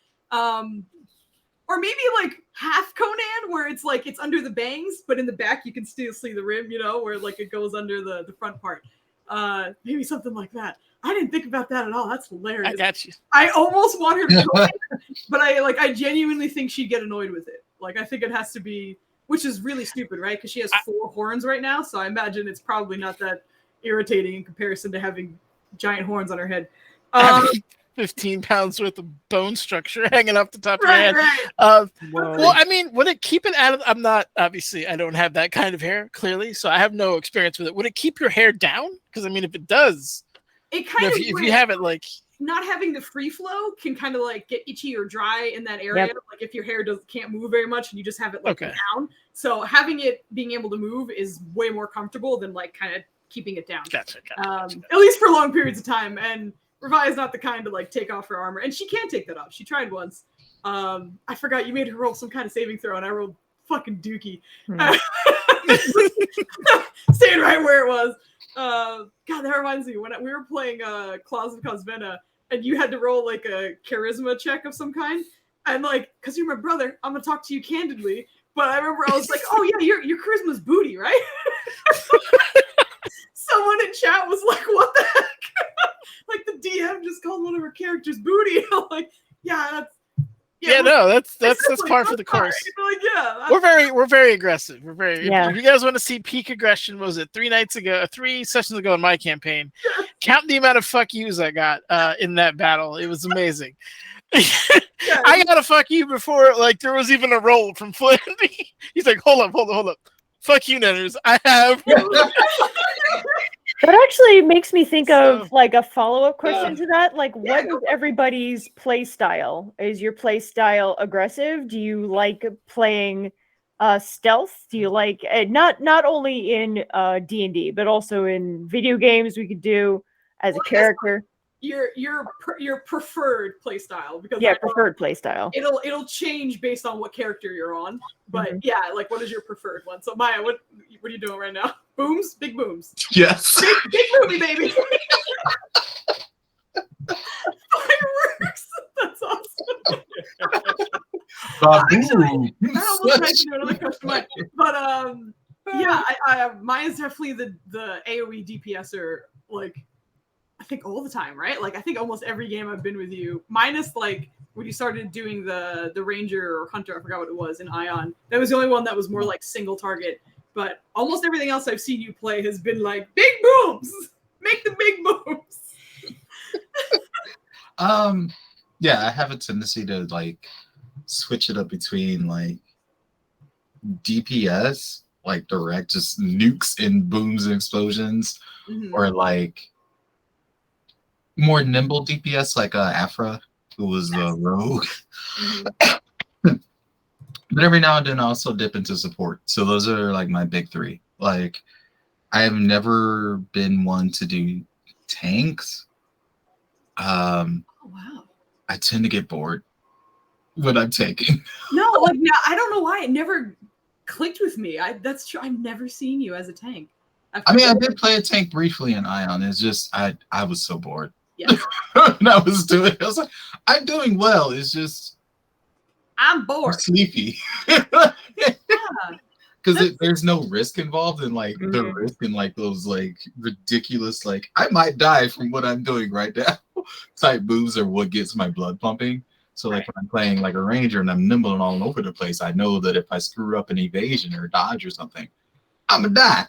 Or maybe like half Conan, where it's like it's under the bangs, but in the back you can still see the rim, where like it goes under the front part. Maybe something like that. I didn't think about that at all. That's hilarious. I got you. I almost want her to go, but I genuinely think she'd get annoyed with it. Like I think it has to be, which is really stupid, right? Because she has 4 horns right now, so I imagine it's probably not that irritating in comparison to having giant horns on her head. 15 pounds worth of bone structure hanging off the top of your Right, head. right. Well, I mean, would it keep it out of? I'm not obviously. I don't have that kind of hair, clearly, so I have no experience with it. Would it keep your hair down? Because I mean, if it does, it kind of if you have it like not having the free flow can kind of like get itchy or dry in that area. Yep. Like if your hair can't move very much and you just have it like down. So having it being able to move is way more comfortable than like kind of keeping it down. Gotcha. At least for long periods of time. And Revia is not the kind to like take off her armor, and she can take that off. She tried once. I forgot you made her roll some kind of saving throw, and I rolled fucking dookie. Staying right where it was. God, that reminds me when we were playing Claws of Cosvena, and you had to roll like a charisma check of some kind. And like, because you're my brother, I'm gonna talk to you candidly. But I remember I was like, oh yeah, your charisma's booty, right? Someone in chat was like, what the heck? Like the DM just called one of her characters booty. I'm like, yeah, that's that's par for the course. Like, yeah, we're very aggressive. We're very. Yeah. If you guys want to see peak aggression, what was it 3 sessions ago in my campaign? Count the amount of fuck yous I got in that battle. It was amazing. I got a fuck you before like there was even a roll from Flynn. He's like, hold up. Fuck you, Nenners. I have. That actually makes me think of like a follow-up question to that. Like, what is everybody's play style? Is your play style aggressive? Do you like playing stealth? Do you like not only in D&D but also in video games? We could do as a character. Your preferred play style, because preferred play style. It'll change based on what character you're on, but yeah, like what is your preferred one? So Maya, what are you doing right now? Booms, big booms. Yes. Big movie, baby. Fireworks. That's awesome. Actually, I almost tried to do another question mark, but I Maya's definitely the AOE DPSer, like. I think all the time, right? Like I think almost every game I've been with you, minus like when you started doing the ranger or hunter, I forgot what it was in Ion. That was the only one that was more like single target. But almost everything else I've seen you play has been like big booms. Make the big booms. Yeah, I have a tendency to like switch it up between like DPS, like direct just nukes and booms and explosions, or like more nimble DPS like Afra, who was the rogue. But every now and then I also dip into support. So those are like my big three. Like I have never been one to do tanks. Oh wow. I tend to get bored when I'm tanking. No, like now I don't know why it never clicked with me. That's true. I've never seen you as a tank. I mean, I did play a tank briefly in Ion. It's just I was so bored. Yeah. When I was doing it, I was like, I'm doing well. It's just I'm bored. I'm sleepy. Because there's no risk involved in like the risk in like those like ridiculous like I might die from what I'm doing right now type moves are what gets my blood pumping. So like when I'm playing like a ranger and I'm nimble and all over the place, I know that if I screw up an evasion or dodge or something, I'm gonna die.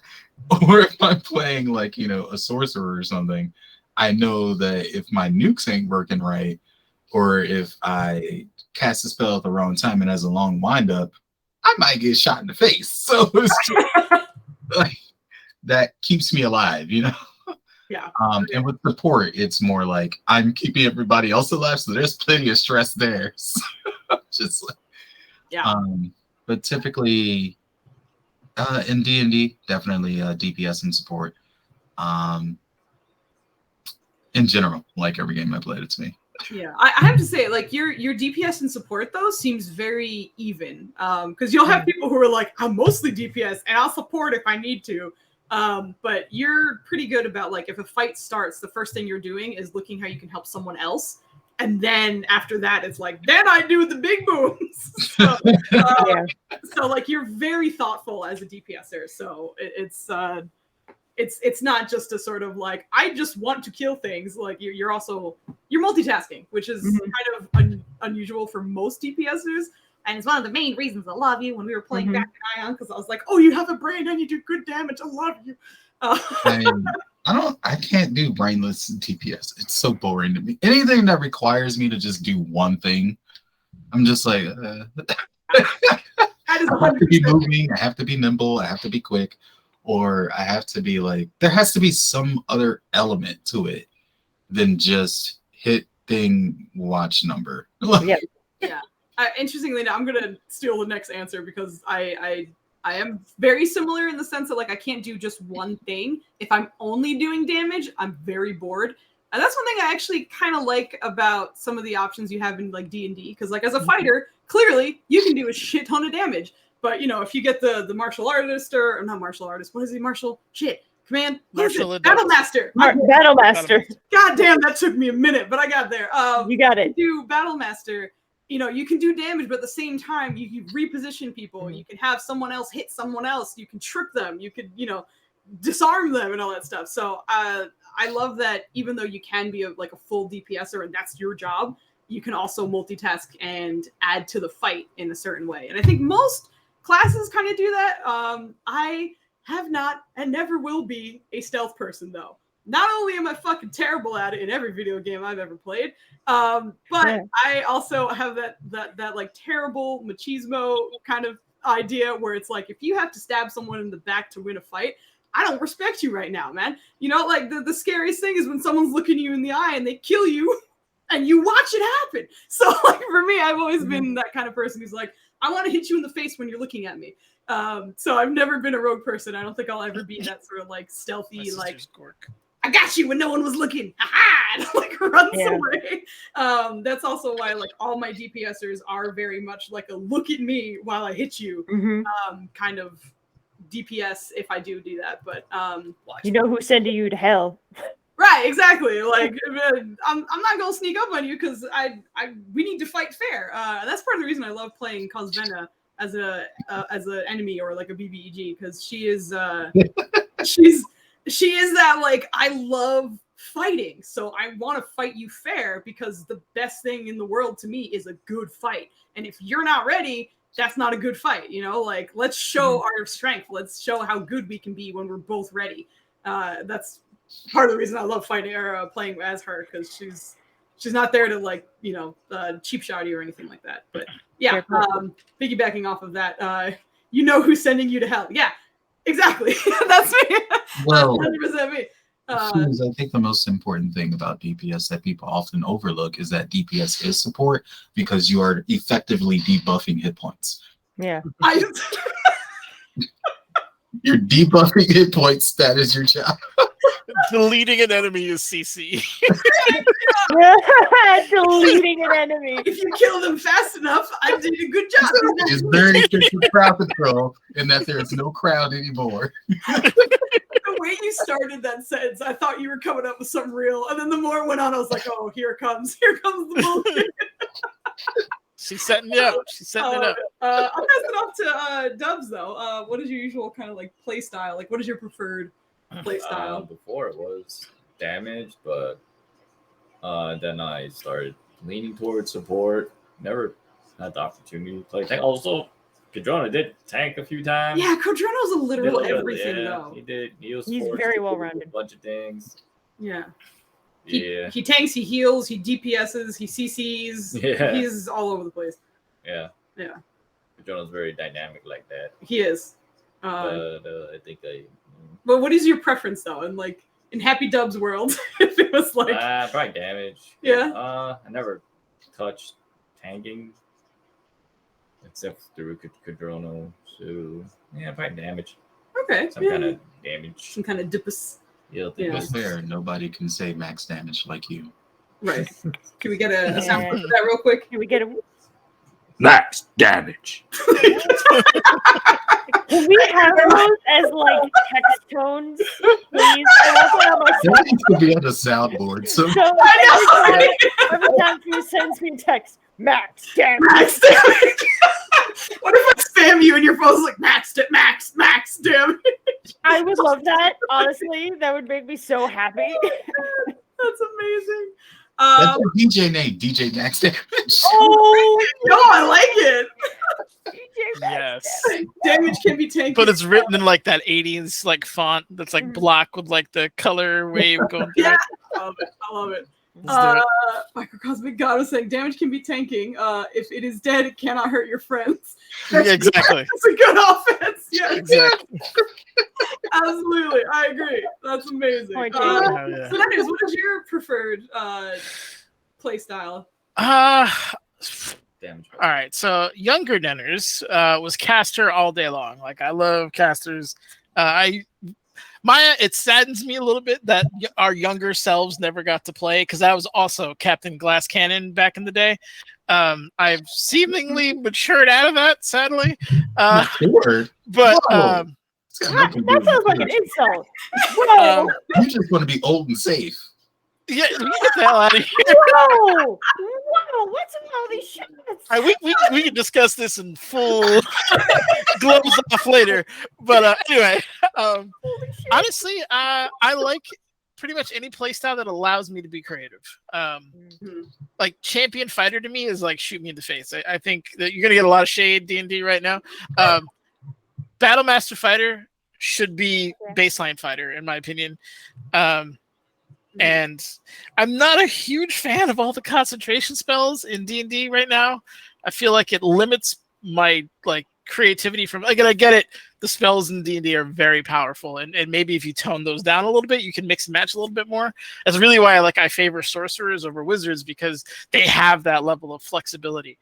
Or if I'm playing like, you know, a sorcerer or something, I know that if my nukes ain't working right, or if I cast a spell at the wrong time and has a long windup, I might get shot in the face. So it's just, like, that keeps me alive, you know? Yeah. And with support, it's more like I'm keeping everybody else alive, so there's plenty of stress there. So, just like, yeah. But typically, in D&D, definitely DPS and support. In general, like every game I played, it's me. Yeah, I have to say, like your DPS and support though seems very even. Because you'll have people who are like, I'm mostly DPS and I'll support if I need to. But you're pretty good about like if a fight starts, the first thing you're doing is looking how you can help someone else. And then after that, it's like, then I do the big booms. So like you're very thoughtful as a DPSer. So it's not just a sort of like, I just want to kill things. Like you're multitasking, which is kind of unusual for most DPSers. And it's one of the main reasons I love you when we were playing back in Ion, because I was like, oh, you have a brain and you do good damage. I love you. I can't do brainless DPS. It's so boring to me. Anything that requires me to just do one thing, I'm just like, I have to be moving, I have to be nimble, I have to be quick, or I have to be like, there has to be some other element to it than just hit thing, watch number. Yeah. Interestingly, now I'm gonna steal the next answer because I am very similar in the sense that like I can't do just one thing. If I'm only doing damage, I'm very bored. And that's one thing I actually kind of like about some of the options you have in like D&D, because like as a fighter, clearly you can do a shit ton of damage. But you know, if you get the martial artist or not martial artist, what is he? Command. Marshal Who's it? Battle Adept. Master. Battle Master. God damn, that took me a minute, but I got there. You got it. Do Battle Master. You know, you can do damage, but at the same time, you reposition people. You can have someone else hit someone else. You can trip them. You could, you know, disarm them and all that stuff. So I love that even though you can be a full DPSer and that's your job, you can also multitask and add to the fight in a certain way. And I think most classes kind of do that. I have not and never will be a stealth person, though. Not only am I fucking terrible at it in every video game I've ever played, but I also have that like terrible machismo kind of idea where it's like, if you have to stab someone in the back to win a fight, I don't respect you right now, man. You know, like the scariest thing is when someone's looking you in the eye and they kill you and you watch it happen. So like for me, I've always been that kind of person who's like, I want to hit you in the face when you're looking at me. So I've never been a rogue person. I don't think I'll ever be that sort of like stealthy, like I got you when no one was looking. Ha-ha! And like runs away. That's also why like all my DPSers are very much like a look at me while I hit you kind of DPS if I do that. But you know who's sending you to hell. Right, exactly. Like I'm not gonna sneak up on you because we need to fight fair. That's part of the reason I love playing Cosvena as an enemy or like a BBEG, because she is she is that like I love fighting, so I want to fight you fair because the best thing in the world to me is a good fight. And if you're not ready, that's not a good fight. You know, like let's show our strength. Let's show how good we can be when we're both ready. That's part of the reason I love fighting or playing as her, because she's not there to like, you know, cheap shot you or anything like that. But yeah, piggybacking off of that, you know who's sending you to hell. Yeah, exactly. That's me. Well, that's 100% me. I think the most important thing about DPS that people often overlook is that DPS is support because you are effectively debuffing hit points. Yeah. You're debuffing hit points. That is your job. Deleting an enemy is CC. Deleting an enemy. If you kill them fast enough, I did a good job. It's very efficient crowd control in that there is no crowd anymore. The way you started that sentence, I thought you were coming up with something real, and then the more it went on, I was like, "Oh, here it comes! Here comes the bullshit." She's setting it up. She's setting it up. I'll pass it off to Dubs though. What is your usual kind of like play style? Like, what is your preferred play style? Before it was damage, but then I started leaning towards support. Never had the opportunity to play tank. Also, Cadrona did tank a few times. Yeah, Cadrona's a literal everything though. He did. He's very well rounded. A bunch of things. Yeah. He tanks, he heals, he DPSs, he CCs. Yeah. He's all over the place. Yeah. Yeah. Cadrona's very dynamic like that. He is. But I think But what is your preference though? And like in Happy Dub's world, if it was like probably damage. Yeah. I never touched tanking except through Cadrona. So yeah, probably damage. Okay. Some kind of damage. Some kind of dipus. Yeah. It's fair. Nobody can say max damage like you. Right. Can we get a sound for that real quick? Can we get a max damage? Can we have those as like text tones, please? And also have my That needs to be on the soundboard. So every time he sends me a text, max damage. Max damage. What if I spam you and your phone's like max damage? I would love that. Honestly, that would make me so happy. That's amazing. That's a DJ name, DJ Max Damage. Oh no, I like it. DJ Max Yes. Damage can be taken. But it's written in like that 80s like font that's like block with like the color wave going through Yeah, it. I love it. Let's do it. Microcosmic God was saying damage can be tanking. If it is dead, it cannot hurt your friends. Yeah, exactly. That's a good offense. Yeah, Exactly. Absolutely. I agree. That's amazing. Oh, Oh, yeah. So that is, what is your preferred play style? Damage. All right, so younger Nenners was caster all day long. Like I love casters. Maya, it saddens me a little bit that our younger selves never got to play because I was also Captain Glass Cannon back in the day. I've seemingly matured out of that, sadly. Matured? But Whoa. That sounds like an insult. Whoa! You just want to be old and safe. Yeah, get the hell out of here. Whoa! Whoa! What's with all these shits? All right, we can discuss this in full gloves off later. But anyway, honestly, I like pretty much any playstyle that allows me to be creative. Like champion fighter to me is like shoot me in the face. I think that you're gonna get a lot of shade D&D right now. Battle Master fighter should be baseline fighter in my opinion. And I'm not a huge fan of all the concentration spells in D&D right now. I feel like it limits my like creativity from. Again, I get it. The spells in D&D are very powerful, and maybe if you tone those down a little bit, you can mix and match a little bit more. That's really why I favor sorcerers over wizards, because they have that level of flexibility.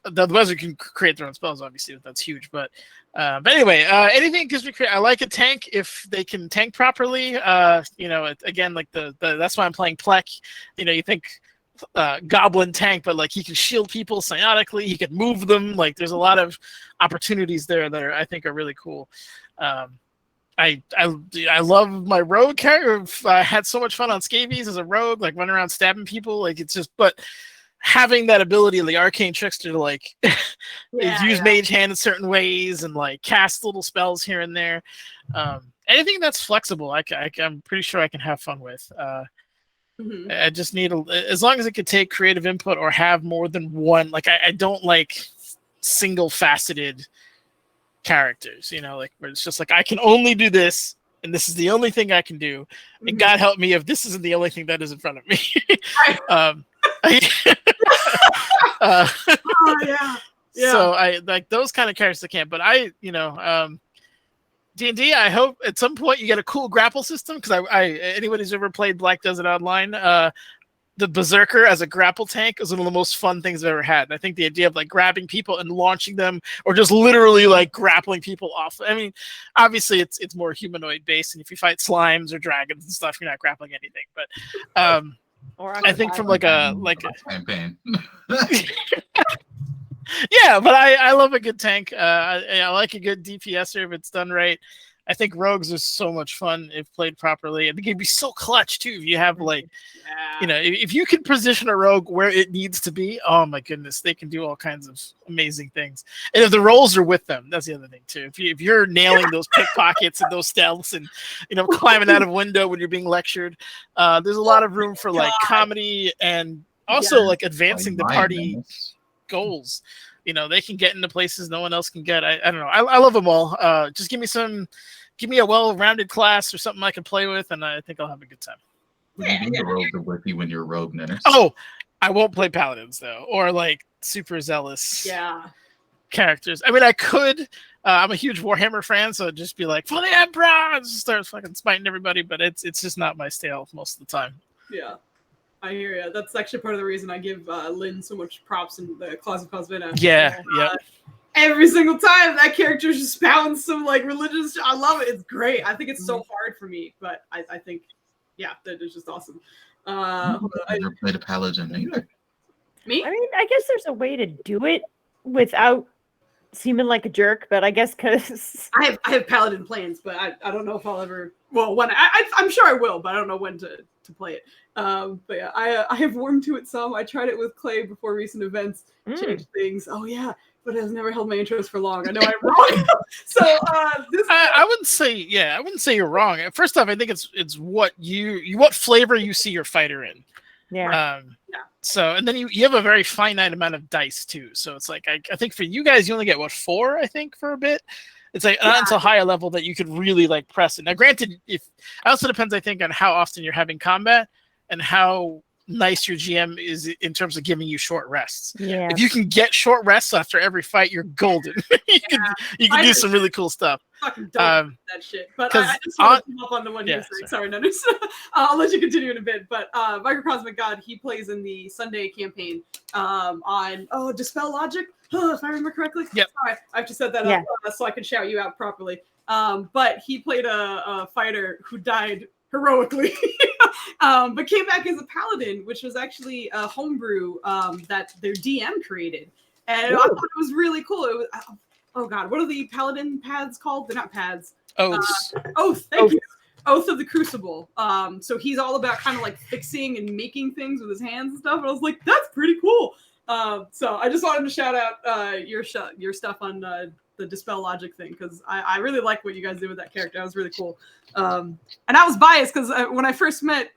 The wizard can create their own spells, obviously, that's huge. But anyway, anything gives me I like a tank if they can tank properly. Again, like that's why I'm playing Plek. You think goblin tank, but like he can shield people psionically, he can move them. Like there's a lot of opportunities there that I think are really cool. I love my rogue character. I had so much fun on Scabies as a rogue, like running around stabbing people. Like it's just, but having that ability of the arcane trickster to like use mage hand in certain ways and like cast little spells here and there. Anything that's flexible, I'm pretty sure I can have fun with. I just need as long as it could take creative input or have more than one. Like I don't like single faceted characters, like where it's just like I can only do this and this is the only thing I can do. And God help me if this isn't the only thing that is in front of me. So I like those kind of characters I can't, but D&D, I hope at some point you get a cool grapple system, because anyone who's ever played Black Desert Online, the Berserker as a grapple tank is one of the most fun things I've ever had. And I think the idea of like grabbing people and launching them, or just literally like grappling people off. I mean, obviously it's more humanoid based, and if you fight slimes or dragons and stuff, you're not grappling anything. But I think from like a campaign. Yeah, but I love a good tank. I like a good DPSer if it's done right. I think rogues are so much fun if played properly. I think it'd be so clutch too if you have like, if you can position a rogue where it needs to be. Oh my goodness, they can do all kinds of amazing things. And if the rolls are with them, that's the other thing too. If you're nailing those pickpockets and those stealths and climbing out of a window when you're being lectured, there's a lot of room for like comedy and also like advancing the party goals. They can get into places no one else can get. I don't know. I love them all. Just give me a well-rounded class or something I can play with, and I think I'll have a good time. The rogues are with you when you're a rogue, Niners. Oh, I won't play paladins though, or like super zealous characters. I mean, I could. I'm a huge Warhammer fan, so it'd just be like, for the Emperor, and just start fucking smiting everybody. But it's just not my style most of the time. Yeah. I hear you. That's actually part of the reason I give Lynn so much props in the Claws of Cosvina. Yeah. Every single time that character just spouting some like religious. I love it. It's great. I think it's so hard for me, but I think, that is just awesome. I've never played a paladin either. Me? I mean, I guess there's a way to do it without seeming like a jerk, but I guess because I have paladin plans, but I don't know if I'll ever. Well, when I'm sure I will, but I don't know when to play it. But yeah, I have warmed to it some. I tried it with Clay before recent events, changed things. Oh yeah, but it has never held my interest for long. I know I'm wrong. So I wouldn't say you're wrong. First off, I think it's what what flavor you see your fighter in. Yeah. So, and then you have a very finite amount of dice too. So it's like I think for you guys, you only get 4, I think, for a bit. It's like not until higher level that you could really like press it. Now, granted, it also depends, I think, on how often you're having combat and how nice your GM is in terms of giving you short rests. Yeah. If you can get short rests after every fight, you're golden. you can do some really cool stuff. Fucking that shit. But I just want to come up on the one you said. Sorry, Nutters. I'll let you continue in a bit. But Microcosmic God, he plays in the Sunday campaign on Dispel Logic. If I remember correctly. Yep. Sorry, I have to set that up so I can shout you out properly. But he played a fighter who died heroically, but came back as a paladin, which was actually a homebrew that their DM created, and I thought it was really cool. oh god, what are the paladin paths called? They're not paths. Oaths. Oath. Thank you. Oath of the Crucible. So he's all about kind of like fixing and making things with his hands and stuff. And I was like, that's pretty cool. So I just wanted to shout out your stuff on the Dispel Logic thing, because I really like what you guys did with that character. That was really cool. And I was biased because when I first met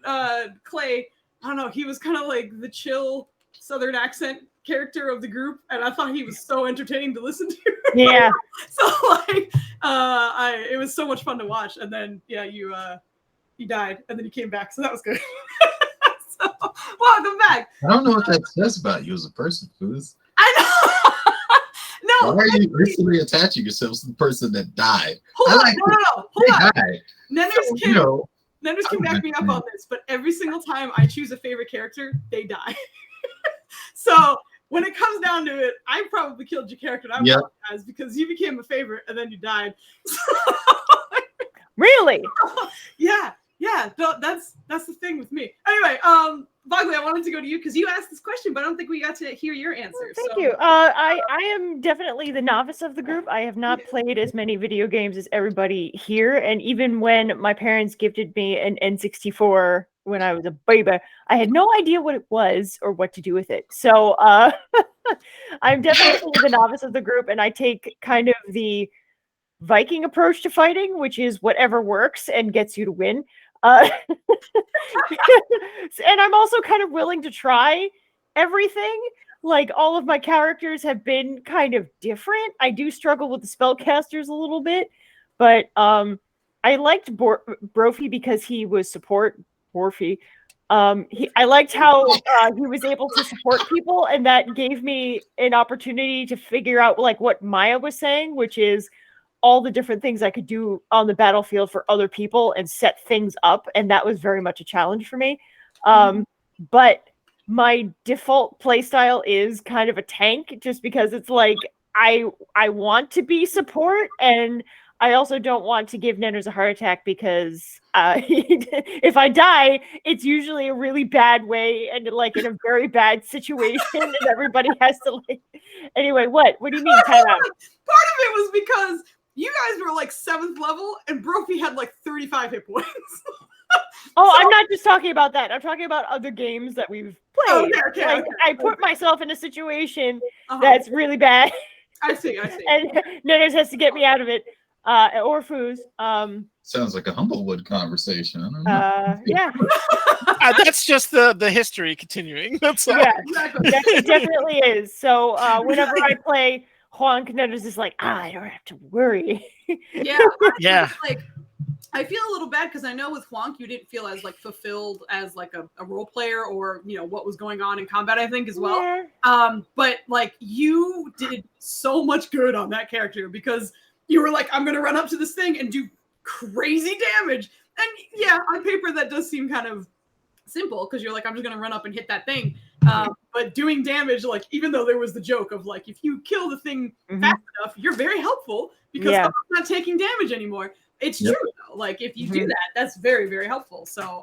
Clay, I don't know, he was kind of like the chill Southern accent character of the group, and I thought he was so entertaining to listen to. Yeah. So like, it was so much fun to watch. And then you died, and then you came back, so that was good. So welcome back. I don't know what that says about you as a person, Foos. I know. No. Why are you recently attaching yourselves to the person that died? Hold on. Hold on. Died. Nenners So, can back me up on this, but every single time I choose a favorite character, they die. So when it comes down to it, I probably killed your character. And I apologize because you became a favorite and then you died. Really? Yeah. That's the thing with me. Anyway, Bogley, I wanted to go to you because you asked this question, but I don't think we got to hear your answer. Thank you. I am definitely the novice of the group. I have not played as many video games as everybody here, and even when my parents gifted me an N64 when I was a baby, I had no idea what it was or what to do with it. So I'm definitely the novice of the group, and I take kind of the Viking approach to fighting, which is whatever works and gets you to win. And I'm also kind of willing to try everything. Like, all of my characters have been kind of different. I do struggle with the spellcasters a little bit, but I liked Brophy because he was support. Borfy. I liked how he was able to support people, and that gave me an opportunity to figure out like what Maya was saying, which is all the different things I could do on the battlefield for other people and set things up. And that was very much a challenge for me. But my default playstyle is kind of a tank, just because it's like, I want to be support, and I also don't want to give Nenners a heart attack because if I die, it's usually a really bad way and like in a very bad situation, and everybody has to like. Anyway, what do you mean? Time out. Part of it was because you guys were like 7th level, and Brophy had like 35 hit points. Oh, so, I'm not just talking about that. I'm talking about other games that we've played. Okay, I put myself in a situation that's really bad. I see. And Nenners has to get me out of it. Or Foos. Sounds like a Humblewood conversation. I don't know. Yeah. That's just the history continuing. That's all. Yeah, exactly. It definitely is. So whenever I play Honk, Nenners is like, I don't have to worry. Yeah. Like, I feel a little bad because I know with Honk you didn't feel as like fulfilled as like a role player, or what was going on in combat, I think, as well. Yeah. But like, you did so much good on that character because you were like, I'm gonna run up to this thing and do crazy damage. And yeah, on paper that does seem kind of simple because you're like, I'm just gonna run up and hit that thing. But doing damage, like, even though there was the joke of like, if you kill the thing fast enough, you're very helpful because I'm not taking damage anymore. It's true though. Like, if you do that, that's very, very helpful. So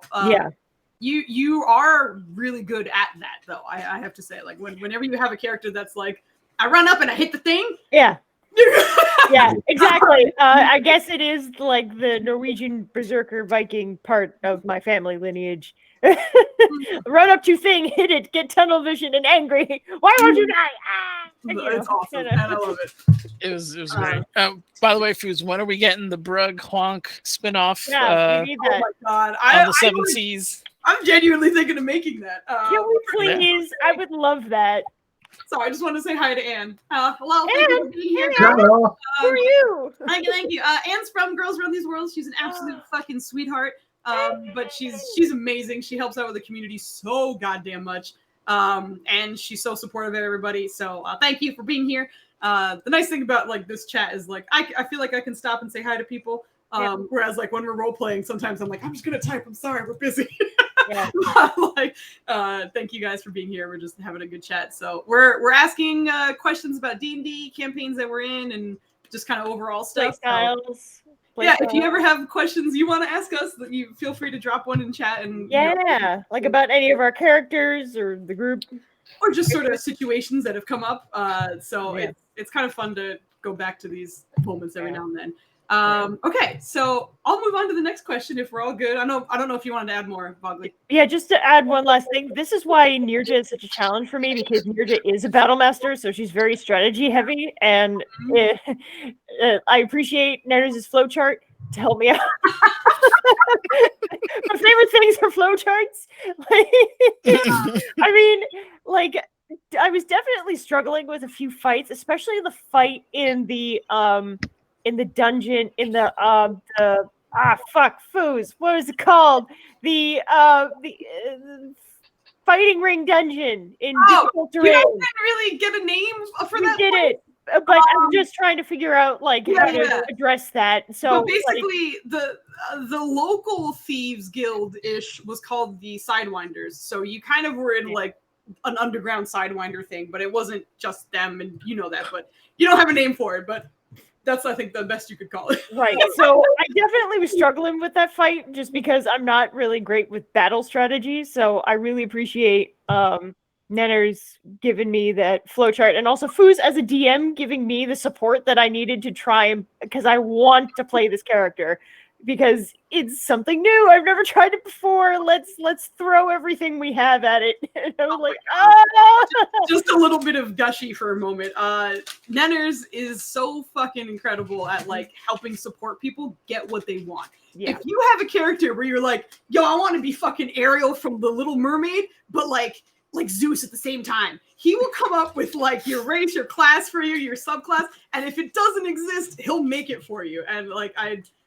you are really good at that though. I have to say, like, whenever you have a character that's like, I run up and I hit the thing. Yeah. Yeah, exactly. I guess it is like the Norwegian berserker Viking part of my family lineage. Run up to thing, hit it, get tunnel vision, and angry. Why won't you die? It's awesome, and I love it. It was great. By the way, Foos, when are we getting the Brug Honk spinoff? Yeah, we need that. Oh my god! On the 7 Seas. I'm genuinely thinking of making that. Can we please? I would love that. So I just want to say hi to Anne. Hello, Anne, thank you for being here. Hello. Who are you? Thank you. Anne's from Girls Run These Worlds. She's an absolute fucking sweetheart. But she's amazing. She helps out with the community so goddamn much. And she's so supportive of everybody. So thank you for being here. The nice thing about like this chat is like I feel like I can stop and say hi to people. Whereas like when we're role playing, sometimes I'm like, I'm just gonna type. I'm sorry, we're busy. Yeah. Like, thank you guys for being here. We're just having a good chat. So we're asking questions about D&D campaigns that we're in and just kind of overall stuff. Playstyles. Yeah, if you ever have questions you want to ask us, you feel free to drop one in chat. And like about any of our characters or the group, or just sort of situations that have come up. It's kind of fun to go back to these moments every now and then. Okay, so I'll move on to the next question if we're all good. I don't know if you wanted to add more, Bogley. Yeah, just to add one last thing. This is why Nirja is such a challenge for me, because Nirja is a battle master, so she's very strategy heavy, and I appreciate Netters' flowchart to help me out. My favorite things are flowcharts. I mean, like, I was definitely struggling with a few fights, especially the fight in the dungeon in the Foos. What is it called? The fighting ring dungeon in difficult terrain. You didn't really get a name for that. We did it, but I'm just trying to figure out like how to address that. So but basically, the local thieves guild ish was called the Sidewinders. So you kind of were in like an underground Sidewinder thing, but it wasn't just them, and you know that. But you don't have a name for it, but. That's, I think, the best you could call it. Right. So I definitely was struggling with that fight just because I'm not really great with battle strategy. So I really appreciate Nenner's giving me that flowchart, and also Foos as a DM giving me the support that I needed to try, because I want to play this character because it's something new. I've never tried it before. Let's throw everything we have at it. And I was like, just a little bit of gushy for a moment. Nenners is so fucking incredible at like helping support people get what they want. Yeah. If you have a character where you're like, yo, I want to be fucking Ariel from The Little Mermaid, but like Zeus at the same time, he will come up with like your race, your class for you, your subclass, and if it doesn't exist, he'll make it for you. And like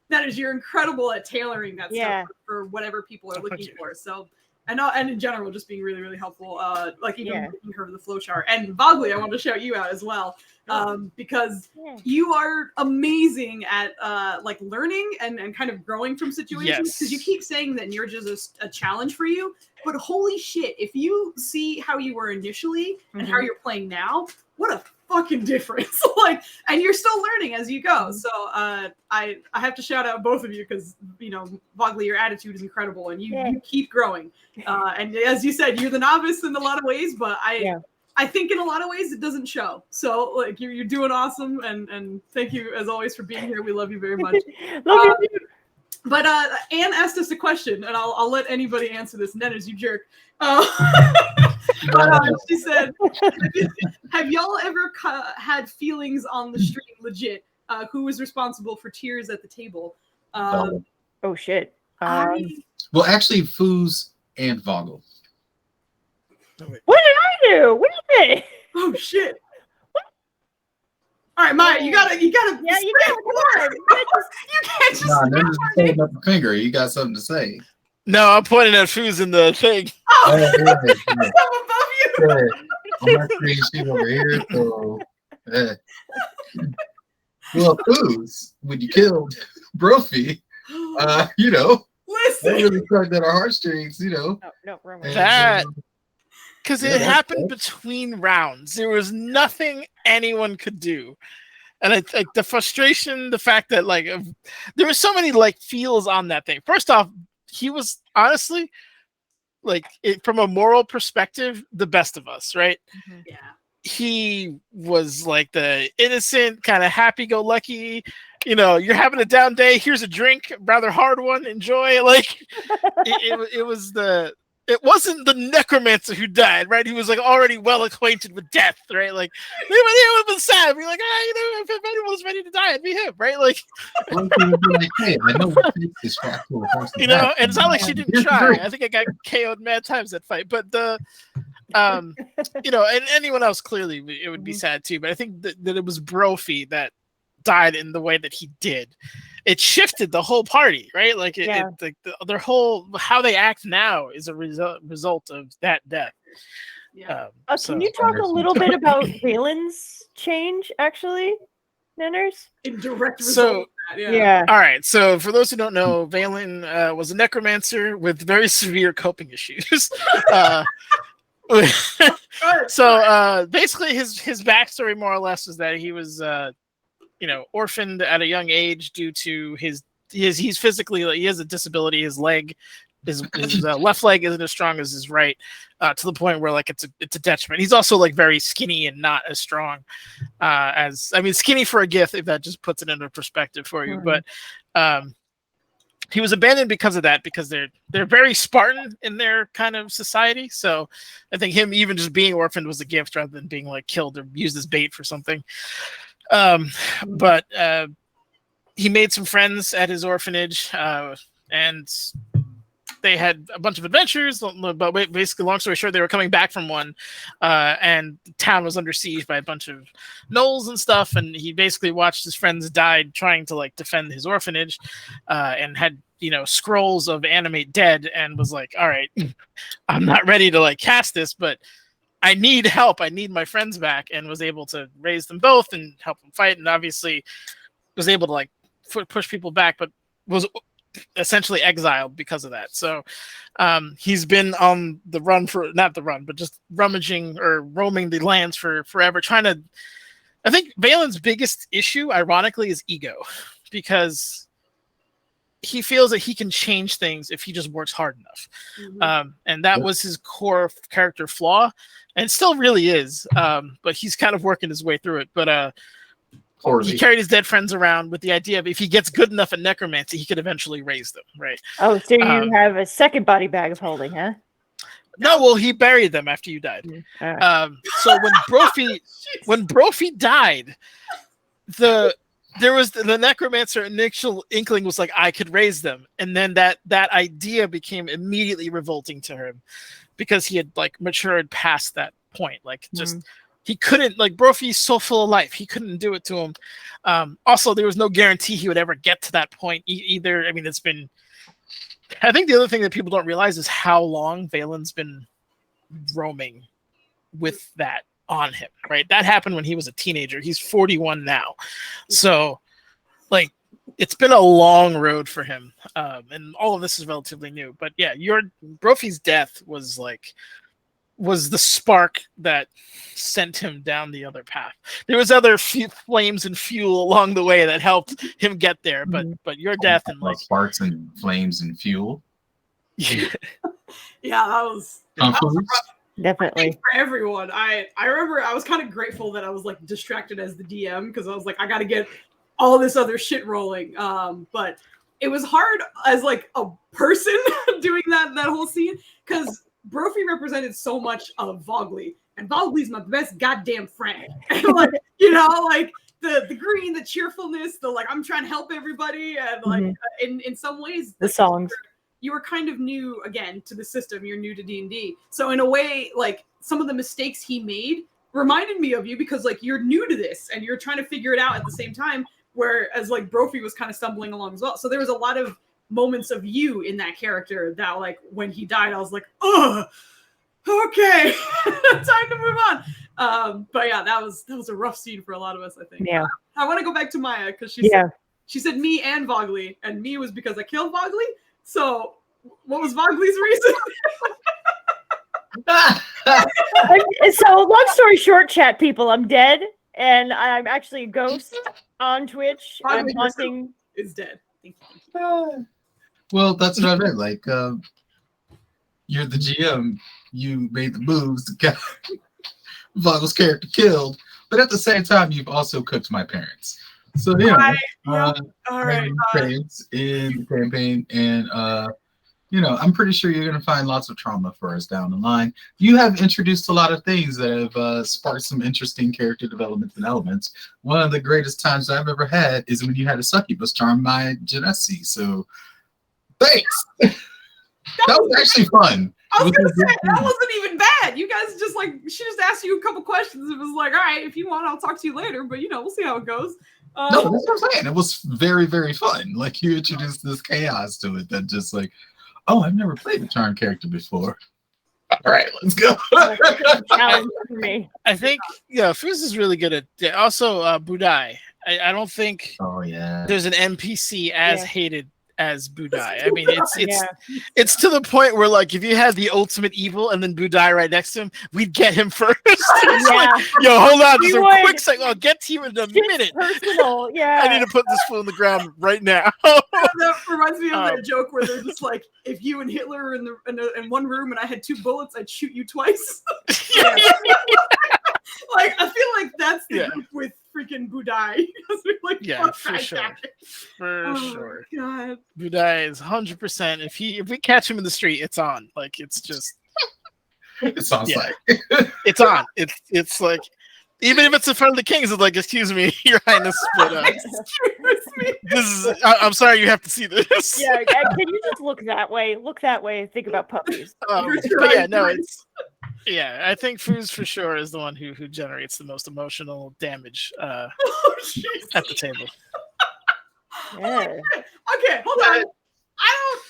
you're incredible at tailoring that stuff for whatever people are looking for. So, and in general, just being really, really helpful. Like even making her the flowchart. And Bogley, I want to shout you out as well, because you are amazing at like learning and kind of growing from situations. Because you keep saying that you're just a challenge for you, but holy shit, if you see how you were initially and how you're playing now, what a fucking difference. Like, and you're still learning as you go. So I have to shout out both of you, because you know, Bogley, your attitude is incredible, and you keep growing. And as you said, you're the novice in a lot of ways, but I think in a lot of ways it doesn't show. So like you're doing awesome, and thank you as always for being here. We love you very much. Love you. But Anne asked us a question, and I'll let anybody answer this. Nenners, you jerk. She said, have y'all ever had feelings on the stream legit? Who was responsible for tears at the table? Oh shit. Well, actually, Foos and Vogel. What did I do? What did you say? Oh shit. All right, Maya, you gotta. Yeah, you gotta. You can't just. Nah, then just holding up a finger. You got something to say. No, I'm pointing at Foos in the thing. Oh, yeah. I'm above you. Yeah. On my screen, she's over here. So, well, Foos, when you killed Brophy, you know, listen, that really tugged at our heartstrings. You know, no, wrong and, that. Because it happened between rounds. There was nothing anyone could do. And the frustration, the fact that like there were so many like feels on that thing. First off, he was honestly like from a moral perspective, the best of us, right? Mm-hmm. Yeah. He was like the innocent, kind of happy-go-lucky, you know, you're having a down day, here's a drink, rather hard one, enjoy. Like it wasn't the necromancer who died, right? He was like already well acquainted with death, right? Like they would have been sad. Be like, you know, if anyone was ready to die, it'd be him, right? Like, hey, I know this you know, and it's not like she didn't try. I think I got KO'd mad times that fight, but you know, and anyone else clearly it would be sad too. But I think that it was Brophy that died in the way that he did. It shifted the whole party, right? Like their whole how they act now is a result of that death. Yeah. Can you talk a little bit about Valen's change, actually, Nenners? In direct result of that, yeah. All right. So for those who don't know, Valen was a necromancer with very severe coping issues. So basically, his backstory more or less is that he was you know, orphaned at a young age due to he's physically, he has a disability. His leg his left leg isn't as strong as his right, to the point where like it's a detriment. He's also like very skinny and not as strong as, I mean, skinny for a gift, if that just puts it into perspective for you. But he was abandoned because of that, because they're very Spartan in their kind of society. So I think him even just being orphaned was a gift rather than being like killed or used as bait for something. But he made some friends at his orphanage, and they had a bunch of adventures. But basically, long story short, they were coming back from one, and the town was under siege by a bunch of gnolls and stuff. And he basically watched his friends died trying to like defend his orphanage, and had scrolls of animate dead, and was like, all right, I'm not ready to like cast this, but I need help. I need my friends back, and was able to raise them both and help them fight, and obviously was able to like push people back, but was essentially exiled because of that. So he's been on the run for, not the run, but just rummaging or roaming the lands for forever, trying to, I think Valen's biggest issue, ironically, is ego, because he feels that he can change things if he just works hard enough. And that was his core character flaw, and still really is. But he's kind of working his way through it. But he carried his dead friends around with the idea of if he gets good enough at necromancy, he could eventually raise them, right? Oh, so you have a second body bag of holding, huh? No, well, he buried them after you died. So when Brophy died, there was the necromancer initial inkling was like, I could raise them, and then that idea became immediately revolting to him, because he had like matured past that point. Like just he couldn't, like, Brophy's so full of life, he couldn't do it to him. Also, there was no guarantee he would ever get to that point either. I mean, I think the other thing that people don't realize is how long Valen's been roaming with that on him, right? That happened when he was a teenager. He's 41 now. So, like, it's been a long road for him. And all of this is relatively new. But yeah, Brophy's death was the spark that sent him down the other path. There was other flames and fuel along the way that helped him get there, but your death and like sparks and flames and fuel. Yeah, that was rough. Definitely for everyone. I remember I was kind of grateful that I was like distracted as the DM, because I was like, I got to get all this other shit rolling. But it was hard as like a person doing that whole scene, because Brophy represented so much of Vogley, and Vogley's my best goddamn friend. And like, like the green, the cheerfulness, the like, I'm trying to help everybody, and like in some ways, the songs. You were kind of new again to the system. You're new to D&D, so in a way, like some of the mistakes he made reminded me of you, because like you're new to this and you're trying to figure it out at the same time. Whereas like Brophy was kind of stumbling along as well. So there was a lot of moments of you in that character that like when he died, I was like, oh, okay, time to move on. But yeah, that was a rough scene for a lot of us, I think. Yeah. I want to go back to Maya, because she said me and Vogley, and me was because I killed Vogley. So what was Vogley's reason? So long story short, chat people, I'm dead, and I'm actually a ghost on Twitch. I'm haunting. Is dead. Thank you. Well, that's what I meant. Like, you're the GM. You made the moves to get Vogel's character killed, but at the same time, you've also cooked my parents. So yeah, all right. In the campaign, and I'm pretty sure you're going to find lots of trauma for us down the line. You have introduced a lot of things that have sparked some interesting character developments and elements. One of the greatest times I've ever had is when you had a succubus charm my Genesi. So thanks. That was actually fun. I was gonna say that wasn't even bad. You guys just like, she just asked you a couple questions. It was like, all right, if you want, I'll talk to you later. But we'll see how it goes. No, that's what I'm saying. It was very, very fun. Like, you introduced this chaos to it that just like, oh, I've never played a charm character before. All right, let's go. Challenge for me. I think Foozca is really good at also Budai. I don't think there's an NPC as hated as Budai. I mean, Yeah. it's to the point where like if you had the ultimate evil and then Budai right next to him, we'd get him first. It's Yeah. like, yo, hold on, We there's a would. quick second. I'll get to you in a Shit's minute. personal. Yeah. I need to put this fool in the ground right now. That reminds me of that Um, joke where they're just like, if you and Hitler were in one room and I had 2 bullets, I'd shoot you twice. Like, I feel like that's the Yeah. group with freaking Budai. Like, Yeah, fuck for that sure. guy. For Oh sure. my god. Budai is 100%. If we catch him in the street, it's on. Like it's just It sounds Yeah. like. it's on. It's like even if it's in front of the kings, it's like, excuse me, Your Highness, but Excuse me. this is. I'm sorry, you have to see this. Yeah, can you just look that way? Look that way and think about puppies. You're But yeah, right, no, right. it's I think Foos for sure is the one who generates the most emotional damage Oh, jeez. at the table. Yeah. Okay, hold on. I don't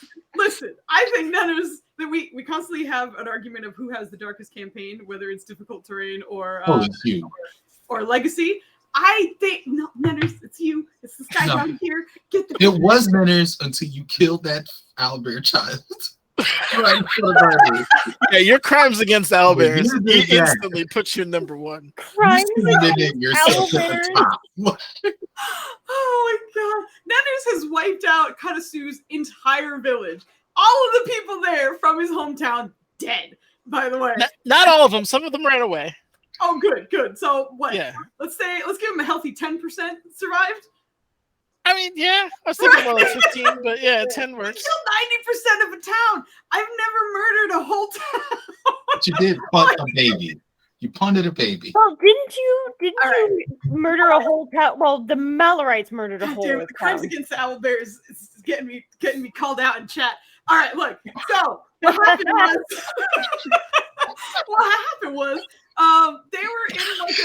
listen. I think that we constantly have an argument of who has the darkest campaign, whether it's difficult terrain or It's you. or legacy. I think no, Nenners, it's you. It's this guy No. down here. Get the It was Manners until you killed that owlbear child. Right, so bad. Yeah, your crimes against owlbears You did that. instantly puts you number one. Crimes You did against it yourself at owlbears. the top. Oh my god. Nenners has wiped out Katasu's entire village. All of the people there from his hometown dead, by the way. Not all of them. Some of them ran away. Oh good, good. So what? Yeah. Let's give him a healthy 10% survived. I mean, yeah, I was thinking more like 15, but yeah, 10 You works. killed 90% of a town. I've never murdered a whole town. But you did punt a baby. You punted a baby. Well, didn't you All you murder a whole town? Well, the Malorites murdered a God whole damn it, the crimes town. against the owl bears is getting me called out in chat. All right, look. So what happened was, they were in like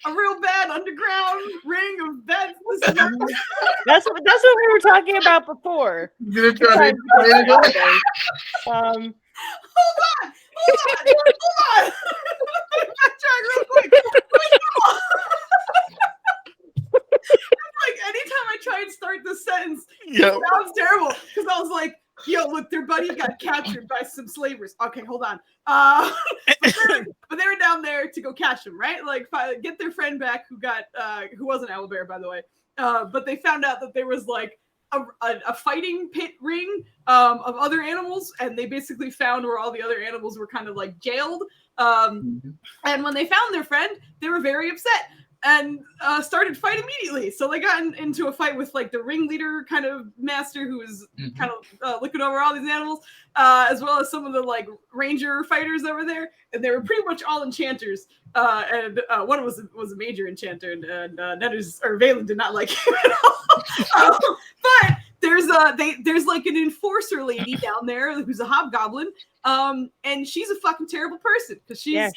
a real bad underground ring of beds. That's what we were talking about before. You didn't try to Um, Hold on. Backtrack real quick. Like anytime I try and start this sentence, Yeah. it sounds terrible because I was like, yo, look, their buddy got captured by some slavers. Okay, hold on. But they were down there to go catch him, right? Like get their friend back who wasn't owlbear, by the way. But they found out that there was like a fighting pit ring of other animals, and they basically found where all the other animals were kind of like jailed. And when they found their friend, they were very upset and started fight immediately. So they got into a fight with like the ringleader kind of master who was kind of looking over all these animals, as well as some of the like ranger fighters that were there, and they were pretty much all enchanters. And one was a major enchanter, and Netters or Valen did not like him at all. But there's like an enforcer lady down there who's a hobgoblin, and she's a fucking terrible person because she is.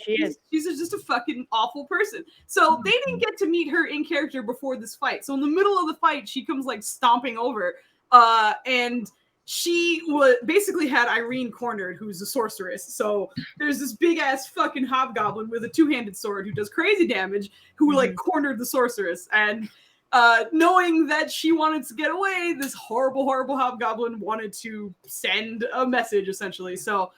She's just a fucking awful person. So they didn't get to meet her in character before this fight. So in the middle of the fight, she comes like stomping over, and she basically had Irene cornered, who's a sorceress. So there's this big ass fucking hobgoblin with a 2-handed sword who does crazy damage, who like cornered the sorceress. And knowing that she wanted to get away, this horrible hobgoblin wanted to send a message essentially. So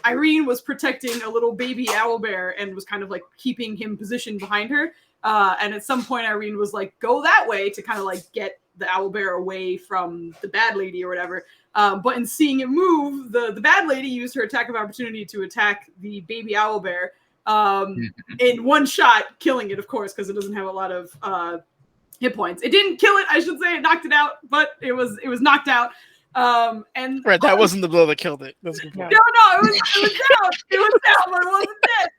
Irene was protecting a little baby owlbear and was kind of like keeping him positioned behind her. And at some point, Irene was like, go that way to kind of like get the owlbear away from the bad lady or whatever. But in seeing it move, the bad lady used her attack of opportunity to attack the baby owlbear in one shot, killing it, of course, because it doesn't have a lot of hit points. It didn't kill it, I should say. It knocked it out, but it was knocked out. And Right, that wasn't the blow that killed it. That's a good point. no, it was down. It was down, but it wasn't dead.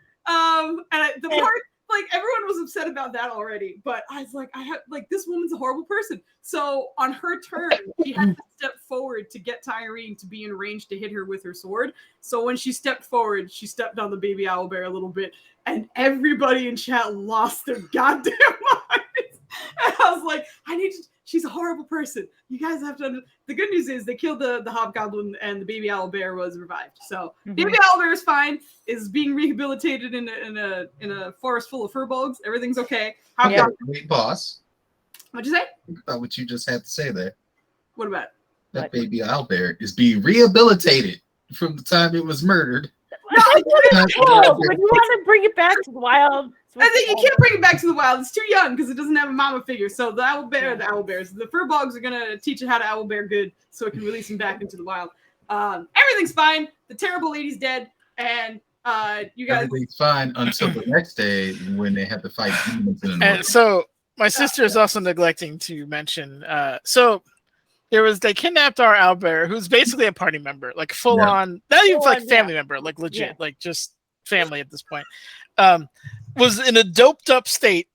The part, like, everyone was upset about that already, but I was like, this woman's a horrible person. So on her turn, she had to step forward to get to Irene to be in range to hit her with her sword. So when she stepped forward, she stepped on the baby owlbear a little bit, and everybody in chat lost their goddamn minds. And I was like, she's a horrible person. You guys have to the good news is they killed the hobgoblin and the baby owlbear was revived. So baby owlbear is fine, is being rehabilitated in a forest full of furbolgs. Everything's okay. Yeah, great boss. What'd you say? About what you just had to say there. What about it? that baby owlbear is being rehabilitated from the time it was murdered. But you want to bring it back to the wild. I think you can't bring it back to the wild. It's too young because it doesn't have a mama figure. So the owlbear, the owlbears, the furbolgs are gonna teach it how to owlbear good, so it can release him back into the wild. Everything's fine. The terrible lady's dead, and you guys. Everything's fine until the next day when they have to fight demons in And so my sister is also neglecting to mention. So they kidnapped our owlbear, who's basically a party member, like full on, not even like family member, like legit, like just family at this point. Was in a doped up state,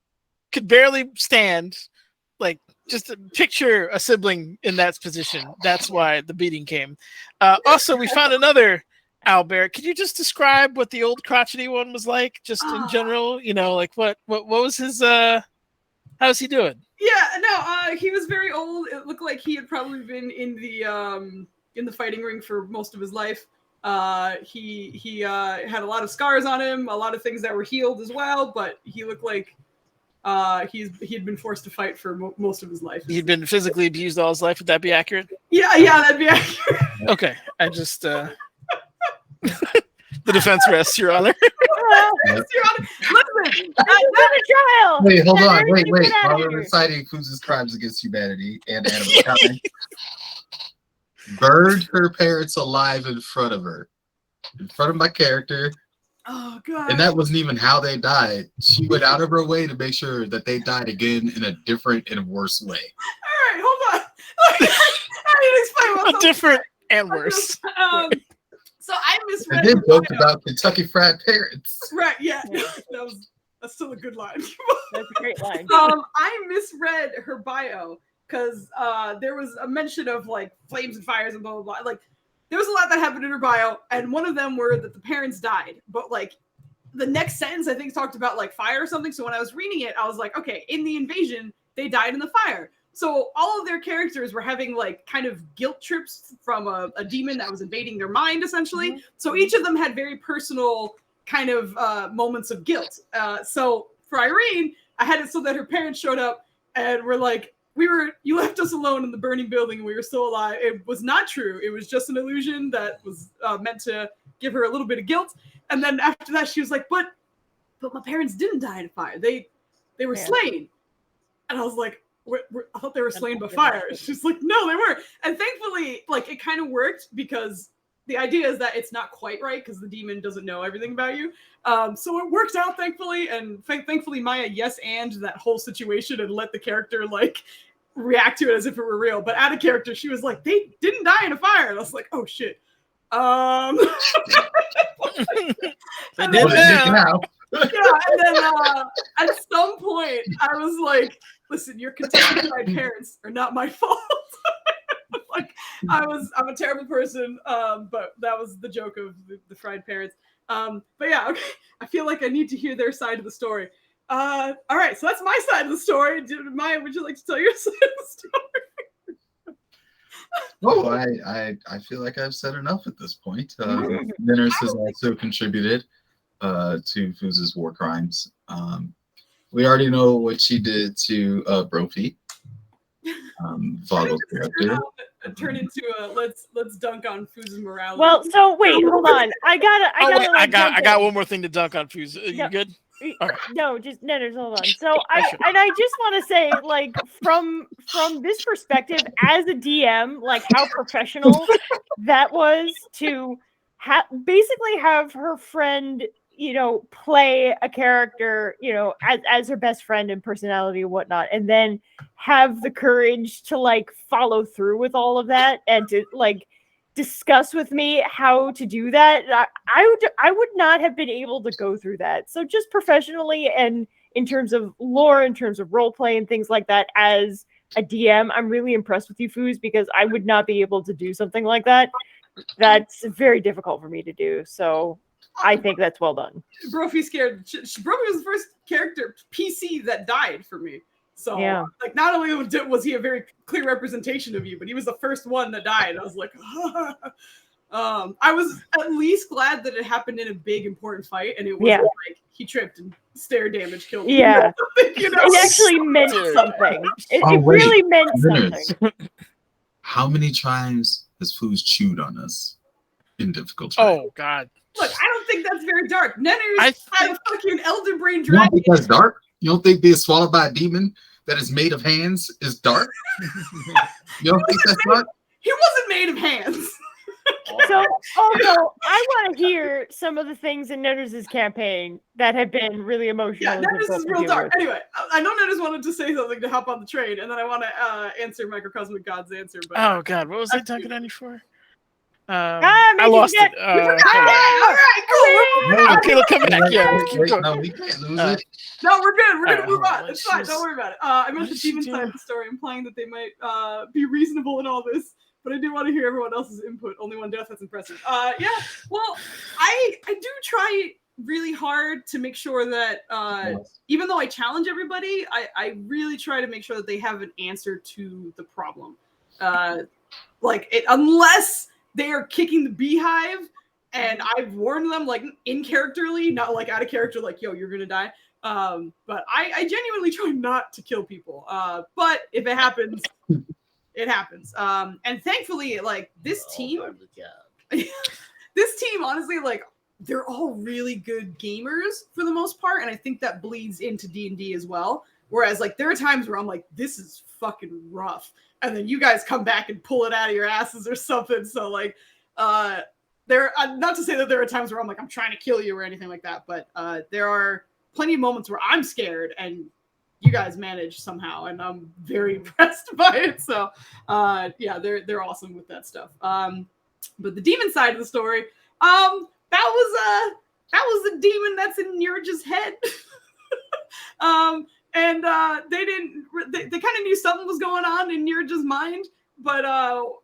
could barely stand, like just picture a sibling in that position. That's why the beating came. Also, we found another owlbear. Could you just describe what the old crotchety one was like, just in general? You know, like what was his how's he doing? Yeah, no, he was very old. It looked like he had probably been in the fighting ring for most of his life. He had a lot of scars on him, a lot of things that were healed as well, but he looked like he had been forced to fight for most of his life. He'd been physically abused all his life. Would that be accurate? Yeah, that'd be accurate. Okay, I just the defense rests, Your Honor. Listen, trial. Wait, hold on. Wait. While we're reciting Fooz's crimes against humanity and animal burned her parents alive in front of my character. Oh god! And that wasn't even how they died. She went out of her way to make sure that they died again in a different and worse way. All right, hold on. I need to explain myself. A different and worse. So I misread. And then joked about Kentucky Fried Parents. Right? Yeah. That's still a good line. That's a great line. I misread her bio because there was a mention of like flames and fires and blah blah blah. Like there was a lot that happened in her bio, and one of them were that the parents died. But like the next sentence, I think talked about like fire or something. So when I was reading it, I was like, okay, in the invasion, they died in the fire. So all of their characters were having like kind of guilt trips from a demon that was invading their mind, essentially. Mm-hmm. So each of them had very personal kind of moments of guilt. So for Irene, I had it so that her parents showed up and were like, you left us alone in the burning building and we were still alive. It was not true. It was just an illusion that was meant to give her a little bit of guilt. And then after that, she was like, but my parents didn't die in a fire. They were slain. And I was like, I thought they were slain by fire. She's like, no, they weren't. And thankfully, like, it kind of worked because the idea is that it's not quite right because the demon doesn't know everything about you. So it worked out, thankfully. And thankfully, Maya and that whole situation and let the character, like, react to it as if it were real. But out of character, she was like, they didn't die in a fire. And I was like, oh, shit. They did now. Yeah, and then at some point, I was like, listen, your Kentucky Fried Parents are not my fault. Like, I'm a terrible person, but that was the joke of the fried parents. But yeah, okay. I feel like I need to hear their side of the story. All right, so that's my side of the story. Maya, would you like to tell your side of the story? Oh, I feel like I've said enough at this point. Ninners has also contributed to Fooz's war crimes. We already know what she did to Brophy, Vogel's character. Turn into a let's dunk on Fooz's morality. Well, so wait, hold on. I got one more thing to dunk on Foos. You good? Right. No, just Ninners, hold on. So I just want to say, like, from this perspective as a DM, like how professional that was to basically have her friend, you know, play a character, you know, as her best friend and personality and whatnot, and then have the courage to like follow through with all of that and to like discuss with me how to do that. I would not have been able to go through that. So just professionally and in terms of lore, in terms of role play and things like that, as a DM, I'm really impressed with you, Foos, because I would not be able to do something like that. That's very difficult for me to do. So I think that's well done. Brophy scared. Brophy was the first character PC that died for me. So, yeah. Like, not only was he a very clear representation of you, but he was the first one that died. I was like, I was at least glad that it happened in a big, important fight, and it wasn't like he tripped and stare damage killed him. Yeah. You know? It actually meant something. It really meant something. how many times has Foos chewed on us in difficult terrain? Oh God. Look, I don't think that's very dark. Nenners I had a think- fucking elder brain You don't dragon. think that's dark? You don't think being swallowed by a demon that is made of hands is dark? You don't think that's dark? He wasn't made of hands. So, also, I want to hear some of the things in Netters' campaign that have been really emotional. Yeah, and Nenners difficult is to real deal dark. with. Anyway, I know Nenners wanted to say something to hop on the train, and then I want to answer Microcosmic God's answer. But Oh God, what was I talking on you for? Ah, I Mason, lost get- it. all hold on. right, cool. Okay, it'll come back. Yeah, keep Wait, going. no, we can't lose Uh, it. No, we're good. We're gonna Alright, move hold on. on. It's fine. Let's Don't just- worry about it. I what meant the did she demon side do? of the story, implying that they might be reasonable in all this. But I do want to hear everyone else's input. Only one death. That's impressive. Yeah. Well, I do try really hard to make sure that even though I challenge everybody, I really try to make sure that they have an answer to the problem. Unless they are kicking the beehive, and I've warned them like in characterly, not like out of character, like yo, you're gonna die. But I genuinely try not to kill people. But if it happens, it happens. And thankfully, like this team, this team, honestly, like they're all really good gamers for the most part, and I think that bleeds into D&D as well. Whereas, like, there are times where I'm like, this is fucking rough, and then you guys come back and pull it out of your asses or something. So, like, there. Not to say that there are times where I'm like, I'm trying to kill you or anything like that, but there are plenty of moments where I'm scared and you guys manage somehow, and I'm very impressed by it. So, yeah, they're awesome with that stuff. But the demon side of the story, that was a demon that's in Nurja's head. And they kind of knew something was going on in Nurja's mind, but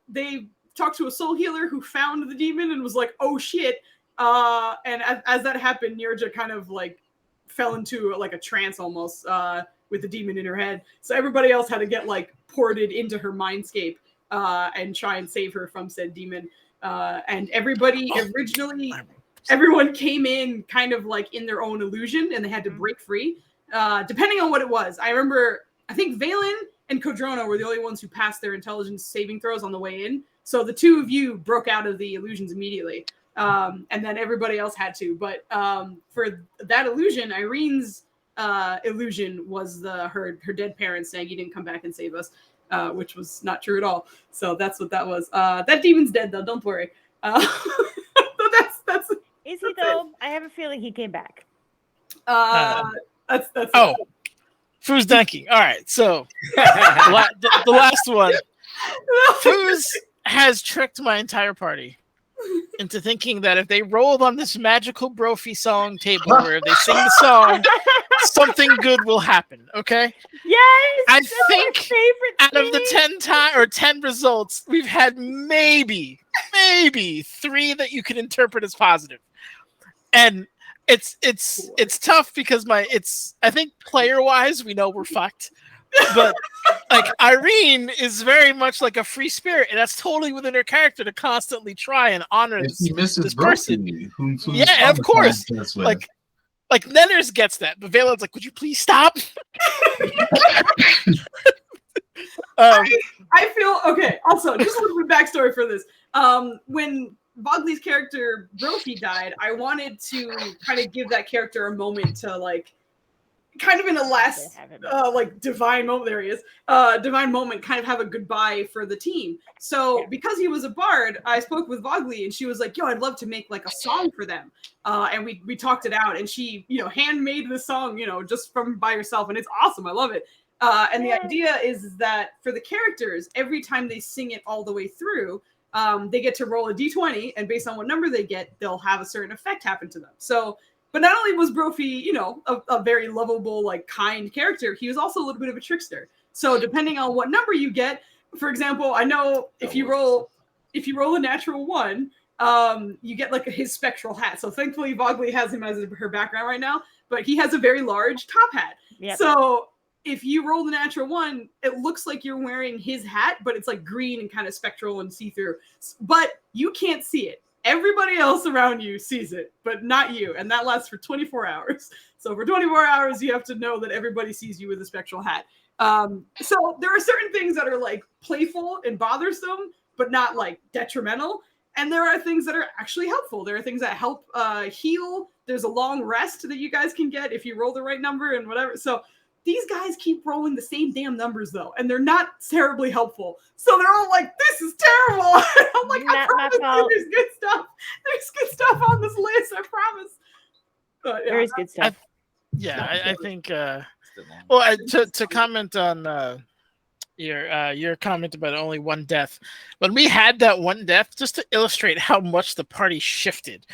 they talked to a soul healer who found the demon and was like, oh shit. And as that happened, Nurja kind of like fell into like a trance almost with the demon in her head. So everybody else had to get like ported into her mindscape and try and save her from said demon. And everybody originally, everyone came in kind of like in their own illusion, and they had to break free, depending on what it was. I remember, I think Valen and Kodrona were the only ones who passed their intelligence saving throws on the way in. So the two of you broke out of the illusions immediately. And then everybody else had to. But for that illusion, Irene's illusion was her dead parents saying, you didn't come back and save us, which was not true at all. So that's what that was. That demon's dead, though. Don't worry. So that's Is he though? I have a feeling he came back. that's Oh, Foos Donkey. All right, so the last one. Foos has tricked my entire party into thinking that if they rolled on this magical brophy song table where they sing the song, something good will happen. Okay. Yes, I that's my think favorite out of the thing. 10 results, we've had maybe 3 that you can interpret as positive, and it's tough because I think player wise we know we're fucked, but like Irene is very much like a free spirit, and that's totally within her character to constantly try and honor If this, he misses this person. Brophy, whom Foos Yeah, of course. traumatized us with. Like Nenners gets that, but Valen's like, would you please stop? I feel okay. Also, just a little bit of backstory for this. When Bogley's character Brophy died, I wanted to kind of give that character a moment to like, kind of in a last like divine moment. There he is. Divine moment. Kind of have a goodbye for the team. So because he was a bard, I spoke with Bogley, and she was like, "Yo, I'd love to make like a song for them." And we talked it out, and she handmade the song just from by herself, and it's awesome. I love it. And the idea is that for the characters, every time they sing it all the way through, they get to roll a d20, and based on what number they get, they'll have a certain effect happen to them. So, but not only was Brophy, a very lovable, like kind character, he was also a little bit of a trickster. So depending on what number you get, for example, I know if you roll a natural 1, you get like his spectral hat. So thankfully, Bogley has him as her background right now, but he has a very large top hat. Yep. So if you roll the natural 1, it looks like you're wearing his hat, but it's like green and kind of spectral and see-through. But you can't see it. Everybody else around you sees it, but not you. And that lasts for 24 hours. So for 24 hours, you have to know that everybody sees you with a spectral hat. So there are certain things that are like playful and bothersome, but not like detrimental. And there are things that are actually helpful. There are things that help heal. There's a long rest that you guys can get if you roll the right number and whatever. So these guys keep rolling the same damn numbers though, and they're not terribly helpful. So they're all like, "This is terrible." I'm like, "I promise you, there's good stuff. There's good stuff on this list. I promise." But, yeah, there is good stuff. I think. Well, to comment on your comment about only one death, when we had that one death, just to illustrate how much the party shifted.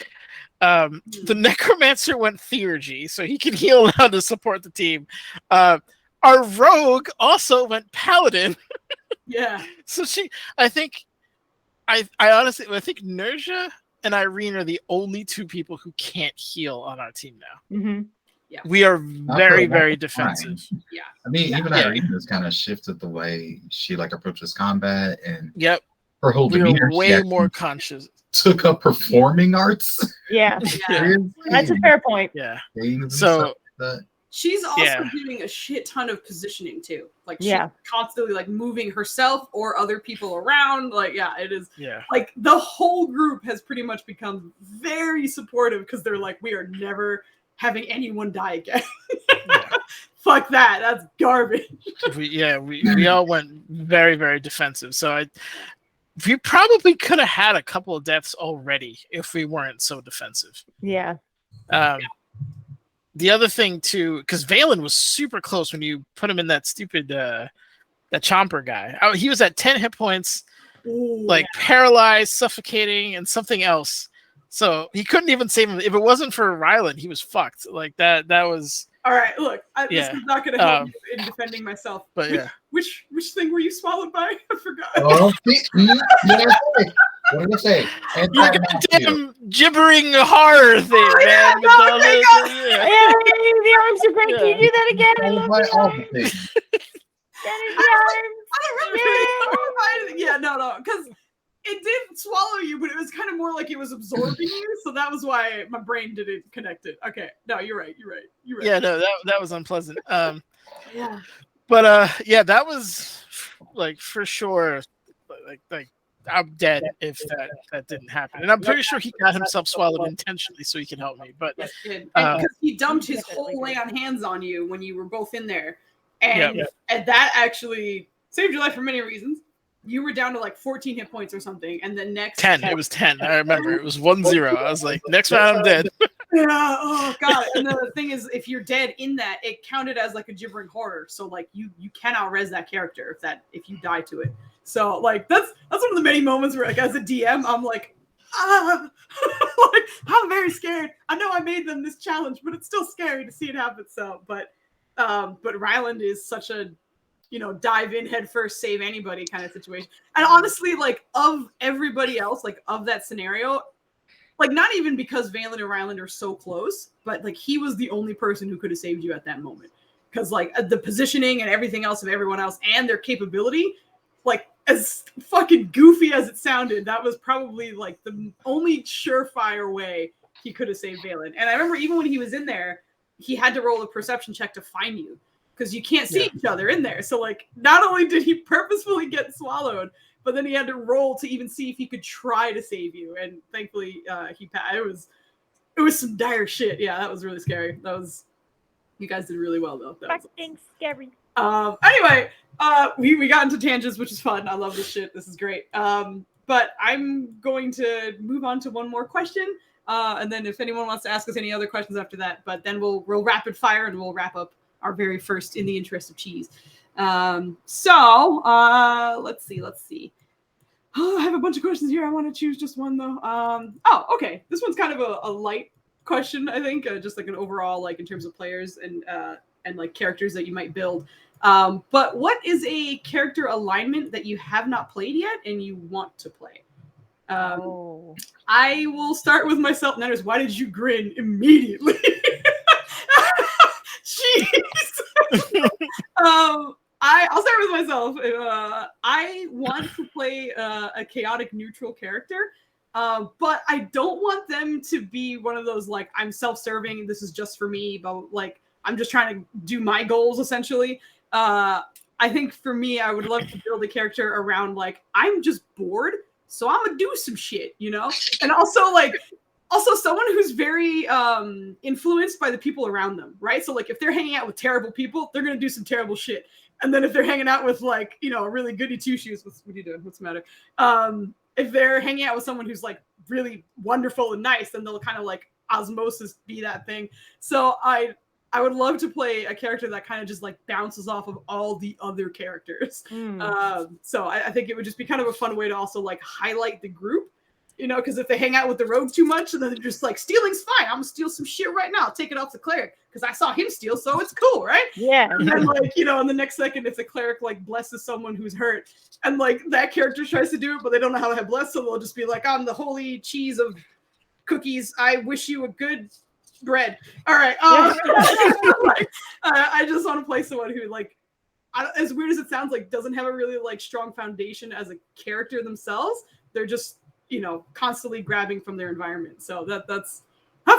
The necromancer went theurgy, so he could heal now to support the team. Our rogue also went paladin. Yeah. So I honestly think Nerja and Irene are the only two people who can't heal on our team now. Mm-hmm. Yeah. We are very, very defensive. Yeah. I mean, even Irene has kind of shifted the way she like approaches combat, and her whole demeanor. We're way more conscious. Took up performing arts. Yeah. That's a fair point. Yeah. So she's also doing a shit ton of positioning too. Like she's constantly like moving herself or other people around. Like, it is like the whole group has pretty much become very supportive because they're like, we are never having anyone die again. Fuck that. That's garbage. We all went very, very defensive. So we probably could have had a couple of deaths already if we weren't so defensive. Yeah. The other thing too, because Valen was super close when you put him in that stupid that chomper guy. He was at 10 hit points, paralyzed, suffocating, and something else. So he couldn't even save him. If it wasn't for Ryland, he was fucked. Like that was. All right, look, this is not going to help you in defending myself. But which thing were you swallowed by? I forgot. Oh, what did I say? You're goddamn gibbering horror thing, man. The arms are great. Can you do that again? I love the arms. No, because it did swallow you, but it was kind of more like it was absorbing you, so that was why my brain didn't connect it. Okay, no, you're right. Yeah, no, that was unpleasant. But that was like for sure. Like I'm dead if that didn't happen, and I'm pretty sure he got himself swallowed intentionally so he could help me. But because he dumped his whole lay on hands on you when you were both in there, and that actually saved your life for many reasons. You were down to like 14 hit points or something, and then next 10. It was 10. I remember it was 1-0. I was like, next round I'm dead. Oh god! And the thing is, if you're dead in that, it counted as like a gibbering horror. So like you cannot res that character if you die to it. So like that's one of the many moments where like as a DM I'm like, like I'm very scared. I know I made them this challenge, but it's still scary to see it happen. So but Ryland is such a dive in head first, save anybody kind of situation. And honestly, like of everybody else, like of that scenario, like not even because Valen and Ryland are so close, but like he was the only person who could have saved you at that moment. Because like the positioning and everything else of everyone else and their capability, like as fucking goofy as it sounded, that was probably like the only surefire way he could have saved Valen. And I remember even when he was in there, he had to roll a perception check to find you. Because you can't see each other in there. So, like, not only did he purposefully get swallowed, but then he had to roll to even see if he could try to save you. And thankfully, he passed. It was some dire shit. Yeah, that was really scary. You guys did really well, though. Fucking scary. Anyway, we got into tangents, which is fun. I love this shit. This is great. But I'm going to move on to one more question. And then if anyone wants to ask us any other questions after that, but then we'll rapid fire and we'll wrap up our very first In the Interest of Cheese. So let's see. Oh, I have a bunch of questions here. I want to choose just one though. Okay. This one's kind of a light question, I think, just like an overall, like in terms of players and like characters that you might build. But what is a character alignment that you have not played yet and you want to play? I will start with myself. Nanners, why did you grin immediately? Jeez. I'll start with myself. I want to play a chaotic neutral character, but I don't want them to be one of those like I'm self-serving. This is just for me, but like I'm just trying to do my goals essentially. I think for me, I would love to build a character around like I'm just bored, so I'm gonna do some shit, you know, and also someone who's very influenced by the people around them, right? So like if they're hanging out with terrible people, they're gonna do some terrible shit. And then if they're hanging out with like, you know, really goody two shoes, what are you doing? What's the matter? If they're hanging out with someone who's like really wonderful and nice, then they'll kind of like osmosis be that thing. So I would love to play a character that kind of just like bounces off of all the other characters. So I think it would just be kind of a fun way to also like highlight the group, you know, because if they hang out with the rogue too much, and then they're just like, stealing's fine. I'm gonna steal some shit right now. I'll take it off the cleric because I saw him steal, so it's cool, right? Yeah. And then like, you know, in the next second, if the cleric like blesses someone who's hurt, and like that character tries to do it, but they don't know how to have blessed, so they'll just be like, I'm the holy cheese of cookies. I wish you a good bread. All right. Like, I just want to play someone who like, as weird as it sounds, like doesn't have a really like strong foundation as a character themselves. They're just, you know, constantly grabbing from their environment. So that's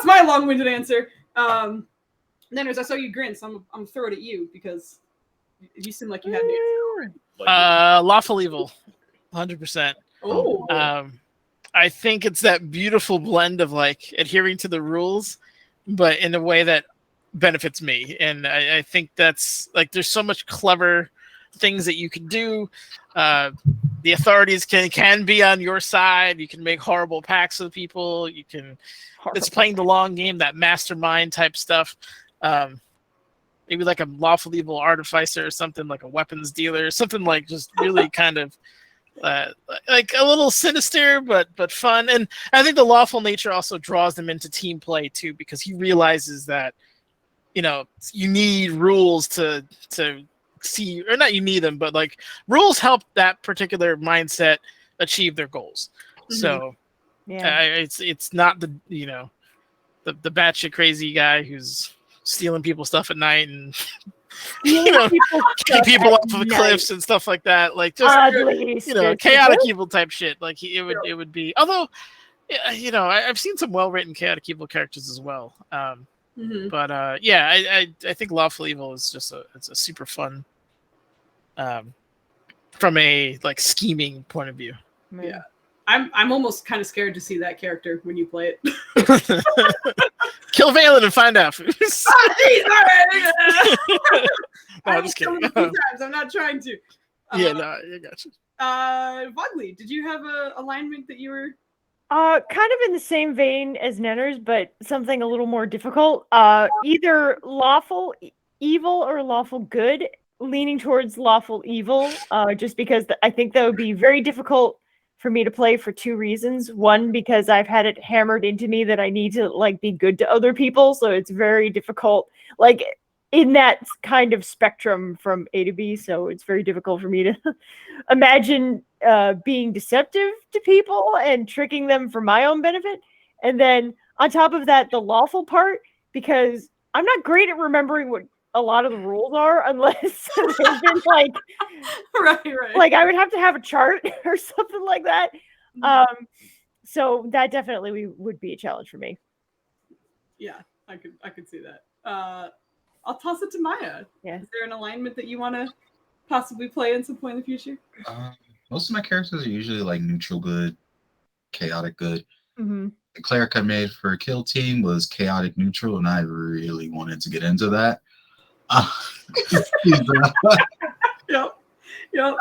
my long-winded answer. Nenners, I saw you grin, so I'm gonna throw it at you because you seem like you had the answer. Lawful evil, 100%. Oh. I think it's that beautiful blend of like adhering to the rules, but in a way that benefits me. And I think that's like, there's so much clever things that you can do. The authorities can be on your side. You can make horrible pacts with people. You can, it's playing the long game, that mastermind type stuff. Maybe like a lawful evil artificer or something, like a weapons dealer, something like just really kind of like a little sinister, but fun. And I think the lawful nature also draws them into team play too, because he realizes that, you know, you need rules to see, or not you need them, but like rules help that particular mindset achieve their goals. Mm-hmm. So yeah, it's not the, you know, the batshit crazy guy who's stealing people's stuff at night and you know, kicking people off of the cliffs and stuff like that. Like just you know, chaotic evil type shit. Like it would be. Although, you know, I've seen some well written chaotic evil characters as well. But yeah, I think lawful evil is just it's a super fun. From a like scheming point of view. Yeah. I'm almost kind of scared to see that character when you play it. Kill Valen and find out. Geez, all right. I'm just kidding. I'm not trying to. Yeah, no, I got you. Vogley, did you have a alignment that you were? Kind of in the same vein as Nenners, but something a little more difficult. Either lawful evil or lawful good, leaning towards lawful evil, just because I think that would be very difficult for me to play for two reasons. One, because I've had it hammered into me that I need to like be good to other people, so it's very difficult, like in that kind of spectrum from A to B. So it's very difficult for me to imagine being deceptive to people and tricking them for my own benefit. And then on top of that, the lawful part, because I'm not great at remembering what a lot of the rules are unless they've been like right. Like I would have to have a chart or something like that. So that definitely would be a challenge for me. Yeah, I could see that. I'll toss it to Maya. Yeah. Is there an alignment that you want to possibly play at some point in the future? Most of my characters are usually like neutral good, chaotic good. Mm-hmm. The cleric I made for Kill Team was chaotic neutral, and I really wanted to get into that. Yep.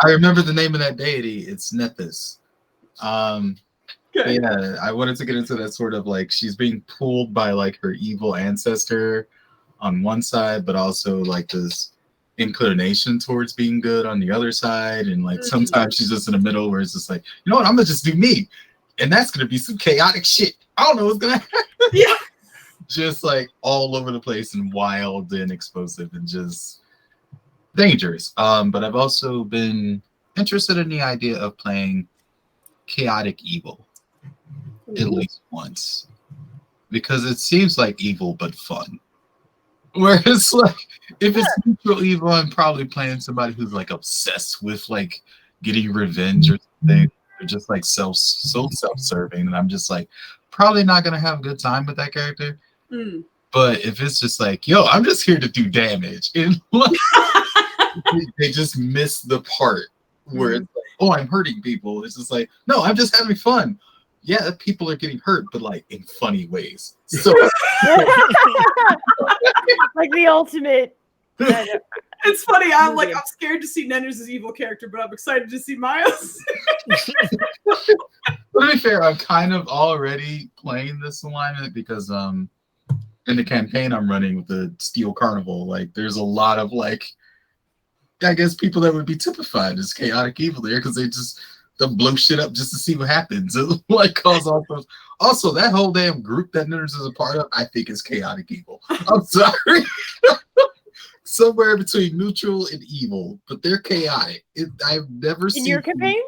I remember the name of that deity. It's Nethys. Yeah, I wanted to get into that sort of like she's being pulled by like her evil ancestor on one side, but also like this inclination towards being good on the other side, and like sometimes she's just in the middle where it's just like, you know what, I'm gonna just do me, and that's gonna be some chaotic shit. I don't know what's gonna happen. Yeah. Just like all over the place and wild and explosive and just dangerous. But I've also been interested in the idea of playing chaotic evil at least once, because it seems like evil but fun. Whereas like if it's neutral evil, I'm probably playing somebody who's like obsessed with like getting revenge or something. They're just like so self-serving, and I'm just like probably not gonna have a good time with that character. But if it's just like, yo, I'm just here to do damage, and like, they just miss the part where it's like, oh, I'm hurting people. It's just like, no, I'm just having fun. Yeah, people are getting hurt, but like in funny ways. So like the ultimate. It's funny. I'm scared to see Nenners' evil character, but I'm excited to see Maya's. To be fair, I'm kind of already playing this alignment because in the campaign I'm running with the Steel Carnival, like there's a lot of like, I guess people that would be typified as chaotic evil there because they'll blow shit up just to see what happens. It'll like cause all those. Also, that whole damn group that Nenners is a part of, I think is chaotic evil. I'm sorry. Somewhere between neutral and evil, but they're chaotic. I've never seen in your campaign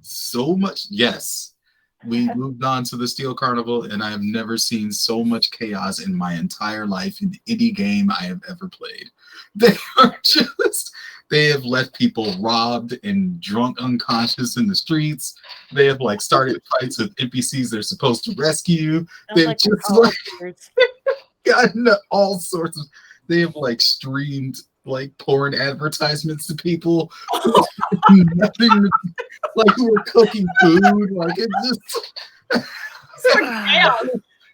so much. Yes, we moved on to the Steel Carnival, and I have never seen so much chaos in my entire life in any game I have ever played. They have left people robbed and drunk unconscious in the streets. They have like started fights with NPCs they're supposed to rescue. They've just gotten all sorts of. They have like streamed like porn advertisements to people. Nothing like who are cooking food. Like it's just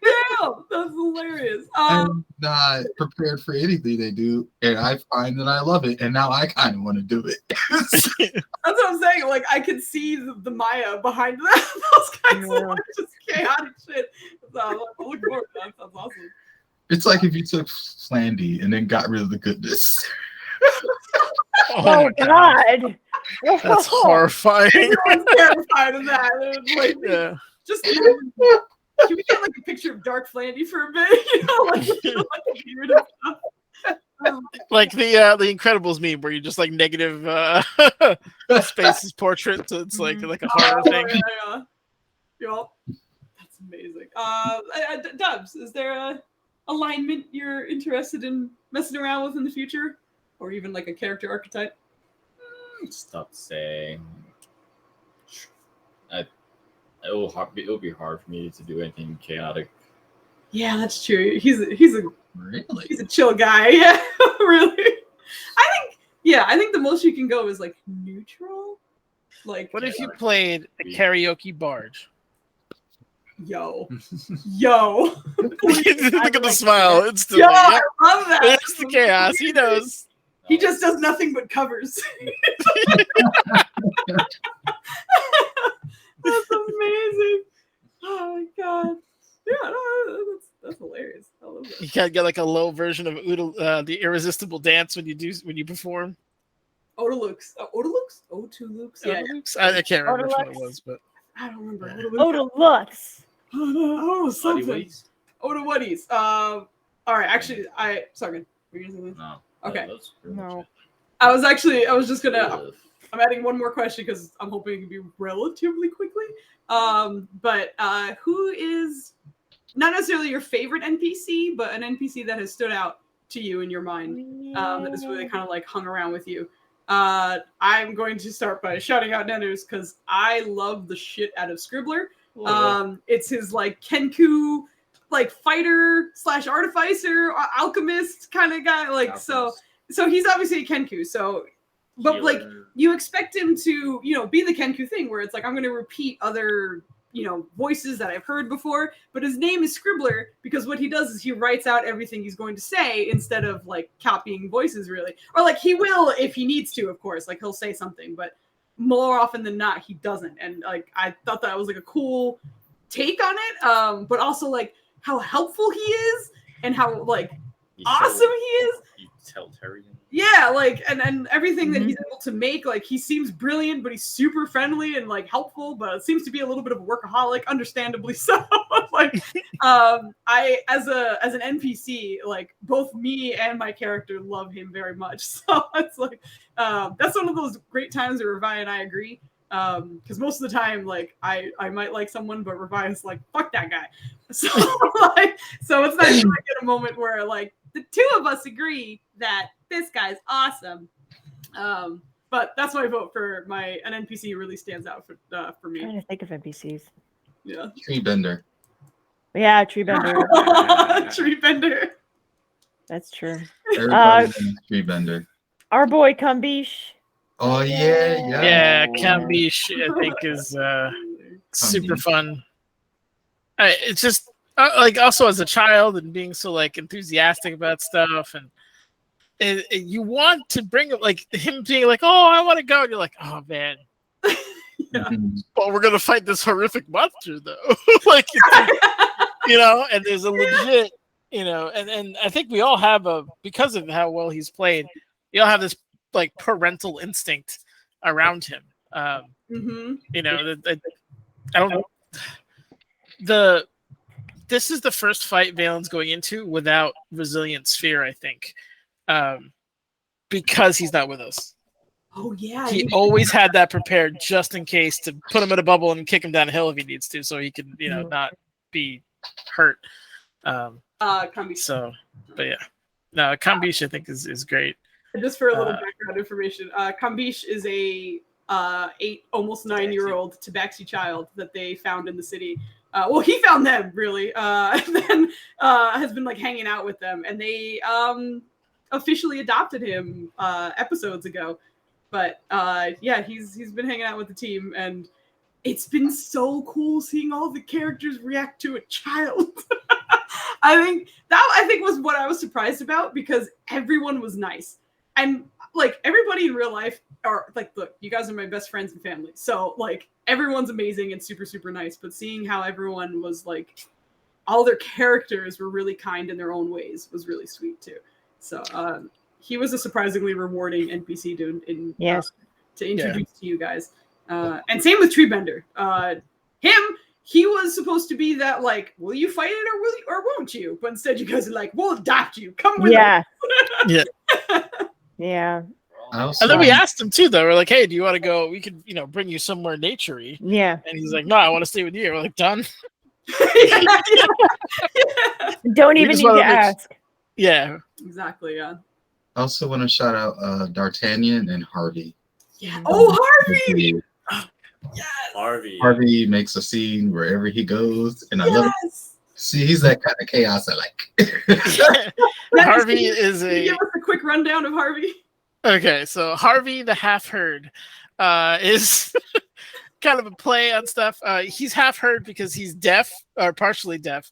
Damn, that's hilarious. I'm not prepared for anything they do, and I find that I love it, and now I kind of want to do it. That's what I'm saying. Like I could see the Maya behind that. Those guys are just chaotic shit. So I'm looking forward to that. That's awesome. It's like if you took Flandy and then got rid of the goodness. Oh God. That's horrifying. Everyone's terrified of that. Like, yeah. Just can we get like a picture of Dark Flandy for a bit? You know, like a beard and stuff. Like the Incredibles meme where you just like negative spaces portrait, so it's like a horror thing. Yeah. That's amazing. Dubs, is there a alignment you're interested in messing around with in the future, or even like a character archetype? It's tough to say. It'll be hard for me to do anything chaotic. Yeah, that's true. He's a chill guy. Yeah, really. I think the most you can go is like neutral. Like, what if you played a karaoke barge? Yo. Look at the smile. It's the I love that. It's the chaos. He knows. He just does nothing but covers. That's amazing. Oh my god. Yeah, that's hilarious. I love that. You can't get like a low version of the irresistible dance when you perform. Odalux. Odalux? O2Lux? Yeah. I can't remember which one it was, but I don't remember. Odalux. Oh, something. Odawuddies. All right. Actually, sorry. Were you using this? No. Okay. No. I was just gonna. I'm adding one more question because I'm hoping it can be relatively quickly. But who is not necessarily your favorite NPC, but an NPC that has stood out to you in your mind that has really kind of like hung around with you? I'm going to start by shouting out Nenners because I love the shit out of Scribbler. It's his like Kenku, like fighter / artificer, alchemist kind of guy. Like so he's obviously a Kenku. So, but like you expect him to, be the Kenku thing where it's like I'm going to repeat other, voices that I've heard before. But his name is Scribbler because what he does is he writes out everything he's going to say instead of like copying voices really, or like he will if he needs to, of course, like he'll say something, but more often than not he doesn't. And like I thought that was like a cool take on it, but also like how helpful he is and how like awesome he is. Utilitarian. Yeah, like and everything that he's able to make, like he seems brilliant, but he's super friendly and like helpful, but it seems to be a little bit of a workaholic, understandably so. Like I as an NPC, like both me and my character love him very much. So it's like that's one of those great times where Revi and I agree. Because most of the time, like I might like someone, but Revi is like, fuck that guy. So so it's nice to get a moment where like the two of us agree that this guy's awesome. But that's my vote for an NPC who really stands out for me. I'm trying to think of NPCs. Yeah. Treebender. Yeah, Treebender. Treebender. That's true. Everybody knows Treebender. Our boy Kambish. Oh yeah, yeah. Yeah, Cambiche, I think, is super fun. It's just like also as a child and being so like enthusiastic about stuff, and you want to bring like him being like, oh, I want to go, and you're like, oh man, well, we're gonna fight this horrific monster though, like you know, and there's a legit, you know, and I think we all have because of how well he's played, we all have this like parental instinct around him. You know, I don't. This is the first fight Valen's going into without Resilient Sphere, I think, because he's not with us. Oh yeah, he always had that prepared just in case to put him in a bubble and kick him down a hill if he needs to, so he can, you know, not be hurt. Kambish. So, but yeah, no, Kambish I think is great. Just for a little background information, Kambish is a 8, almost 9-year-old Tabaxi child that they found in the city. Well, he found them really, and then has been like hanging out with them, and they officially adopted him episodes ago. But yeah, he's been hanging out with the team, and it's been so cool seeing all the characters react to a child. I think was what I was surprised about, because everyone was nice. And like everybody in real life are like, look, you guys are my best friends and family. So like everyone's amazing and super, super nice. But seeing how everyone was like, all their characters were really kind in their own ways was really sweet too. So he was a surprisingly rewarding NPC to introduce to you guys. And same with Treebender. He was supposed to be that like, will you fight it or won't you? But instead you guys are like, we'll adopt you. Come with us. Yeah. Yeah. And then we asked him too, though. We're like, "Hey, do you want to go? We could, you know, bring you somewhere naturey." Yeah. And he's like, "No, I want to stay with you." We're like, "Done." Don't even need to ask. Yeah. Exactly. Yeah. I also want to shout out D'Artagnan and Harvey. Yeah. Oh, Harvey. Yes. Harvey makes a scene wherever he goes, and I love it. See, he's that kind of chaos I like. Harvey is Can you give us a quick rundown of Harvey? Okay, so Harvey the half-herd is kind of a play on stuff. He's half-herd because he's deaf, or partially deaf,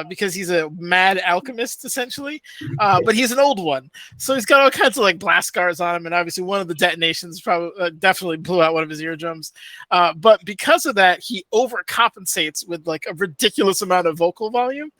because he's a mad alchemist, essentially. But he's an old one. So he's got all kinds of like blast scars on him, and obviously one of the detonations probably definitely blew out one of his eardrums. But because of that, he overcompensates with like a ridiculous amount of vocal volume.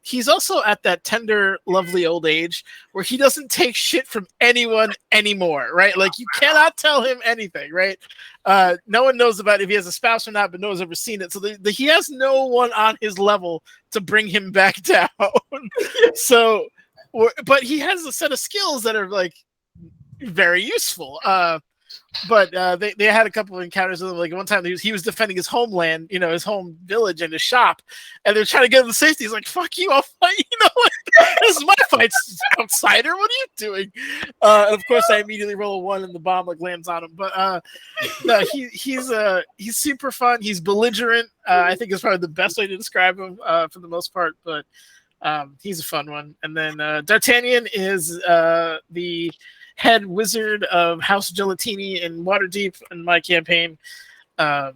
He's also at that tender, lovely old age where he doesn't take shit from anyone anymore, right? Like you cannot tell him anything, right? No one knows about if he has a spouse or not, but no one's ever seen it. So he has no one on his level to bring him back down. So, but he has a set of skills that are like very useful. But they had a couple of encounters with him. Like one time he was defending his homeland, you know, his home village and his shop, and they're trying to get him to safety. He's like, "Fuck you, I'll fight." You know, like, this is my fight, outsider. What are you doing? And of course, I immediately roll a 1 and the bomb like lands on him. But no, he's super fun. He's belligerent. I think is probably the best way to describe him for the most part. But he's a fun one. And then D'Artagnan is the head wizard of House Gelatini in Waterdeep in my campaign. And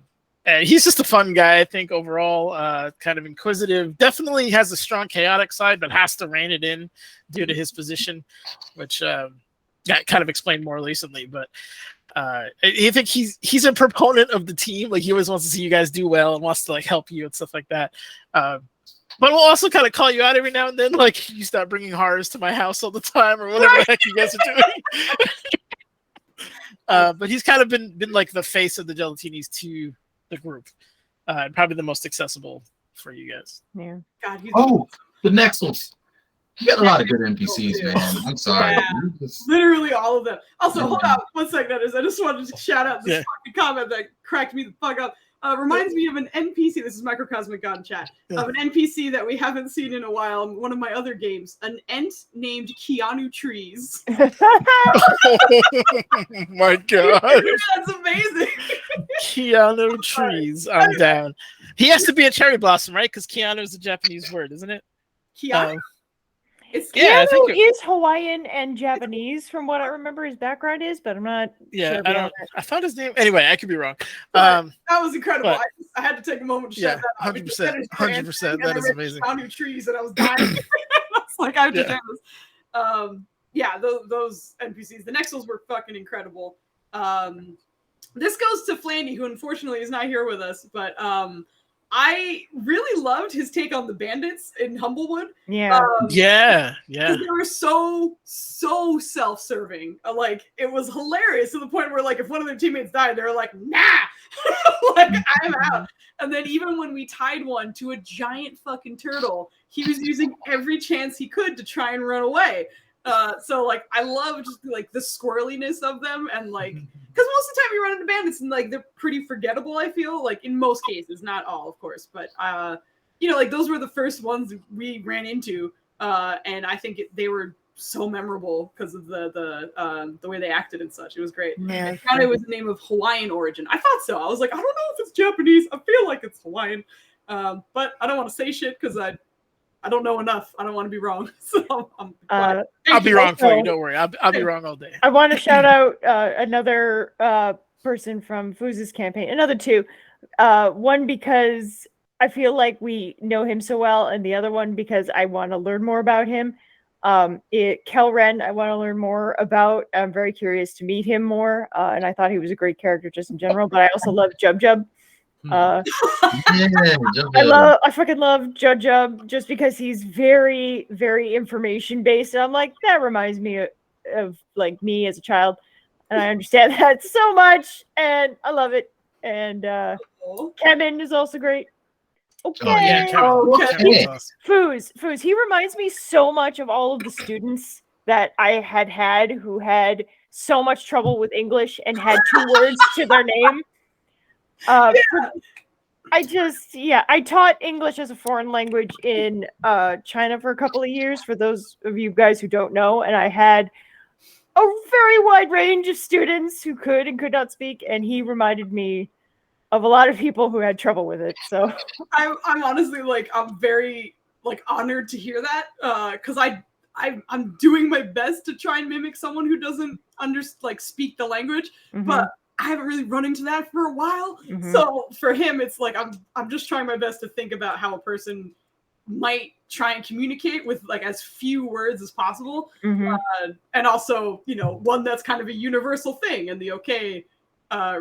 he's just a fun guy, I think, overall. Kind of inquisitive. Definitely has a strong chaotic side, but has to rein it in due to his position, which got kind of explained more recently. But I think he's a proponent of the team. Like he always wants to see you guys do well and wants to like help you and stuff like that. But we'll also kind of call you out every now and then, like you start bringing horrors to my house all the time, or whatever the heck you guys are doing. But he's kind of been like the face of the Gelatinis to the group, and probably the most accessible for you guys. Yeah. God, the next one. You got a lot of good NPCs, man. I'm sorry. Yeah. Literally all of them. Also, hold on 1 second, Dennis. I just wanted to shout out this fucking comment that cracked me the fuck up. Reminds me of an NPC. This is Microcosmic God in chat. Of an NPC that we haven't seen in a while in one of my other games. An Ent named Keanu Trees. Oh my god. That's amazing. Keanu Trees. I'm down. He has to be a cherry blossom, right? Because Keanu is a Japanese word, isn't it? Keanu? It's Yeah, I think Keanu is Hawaiian and Japanese, from what I remember his background is, but I'm not sure. I don't. I found his name. Anyway, I could be wrong. that was incredible. but- I had to take a moment to Yeah, shout that out. 100%, 100%. That is amazing. Keanu trees, and I was dying. I was like, I have to do this. Yeah, those NPCs. The Nexels were fucking incredible. This goes to Flandy, who unfortunately is not here with us, but I really loved his take on the bandits in Humblewood. Yeah. Yeah. They were so self-serving. Like, it was hilarious to the point where, like, if one of their teammates died, they were like, nah, like, I'm out. And then even when we tied one to a giant fucking turtle, he was using every chance he could to try and run away. So, like, I love just, like, the squirreliness of them, and, like, because most of the time you run into bandits and, like, they're pretty forgettable, I feel, like, in most cases, not all, of course, but, you know, like, those were the first ones we ran into, and I think they were so memorable because of the way they acted and such. It was great. Yeah, I thought it was the name of Hawaiian origin. I thought so. I was like, I don't know if it's Japanese. I feel like it's Hawaiian, but I don't want to say shit because I don't know enough. I don't want to be wrong. So I'll be wrong for you. Don't worry. I'll be wrong all day. I want to shout out another person from Fooz's campaign. Another two. One because I feel like we know him so well, and the other one because I want to learn more about him. Kel Ren, I want to learn more about. I'm very curious to meet him more, and I thought he was a great character just in general. But I also love Jub Jub. Yeah, I fucking love Jub Jub just because he's very, very information based. And I'm like, that reminds me of like me as a child. And I understand that so much. And I love it. And Kevin is also great. Okay. Oh yeah, Kevin's awesome. Foos. He reminds me so much of all of the students that I had who had so much trouble with English and had 2 words to their name. I taught English as a foreign language in China for a couple of years, for those of you guys who don't know, and I had a very wide range of students who could and could not speak, and he reminded me of a lot of people who had trouble with it. So I'm honestly like, I'm very like honored to hear that, because I'm doing my best to try and mimic someone who doesn't speak the language, but I haven't really run into that for a while. So for him, it's like I'm just trying my best to think about how a person might try and communicate with like as few words as possible, and also, you know, one that's kind of a universal thing. And the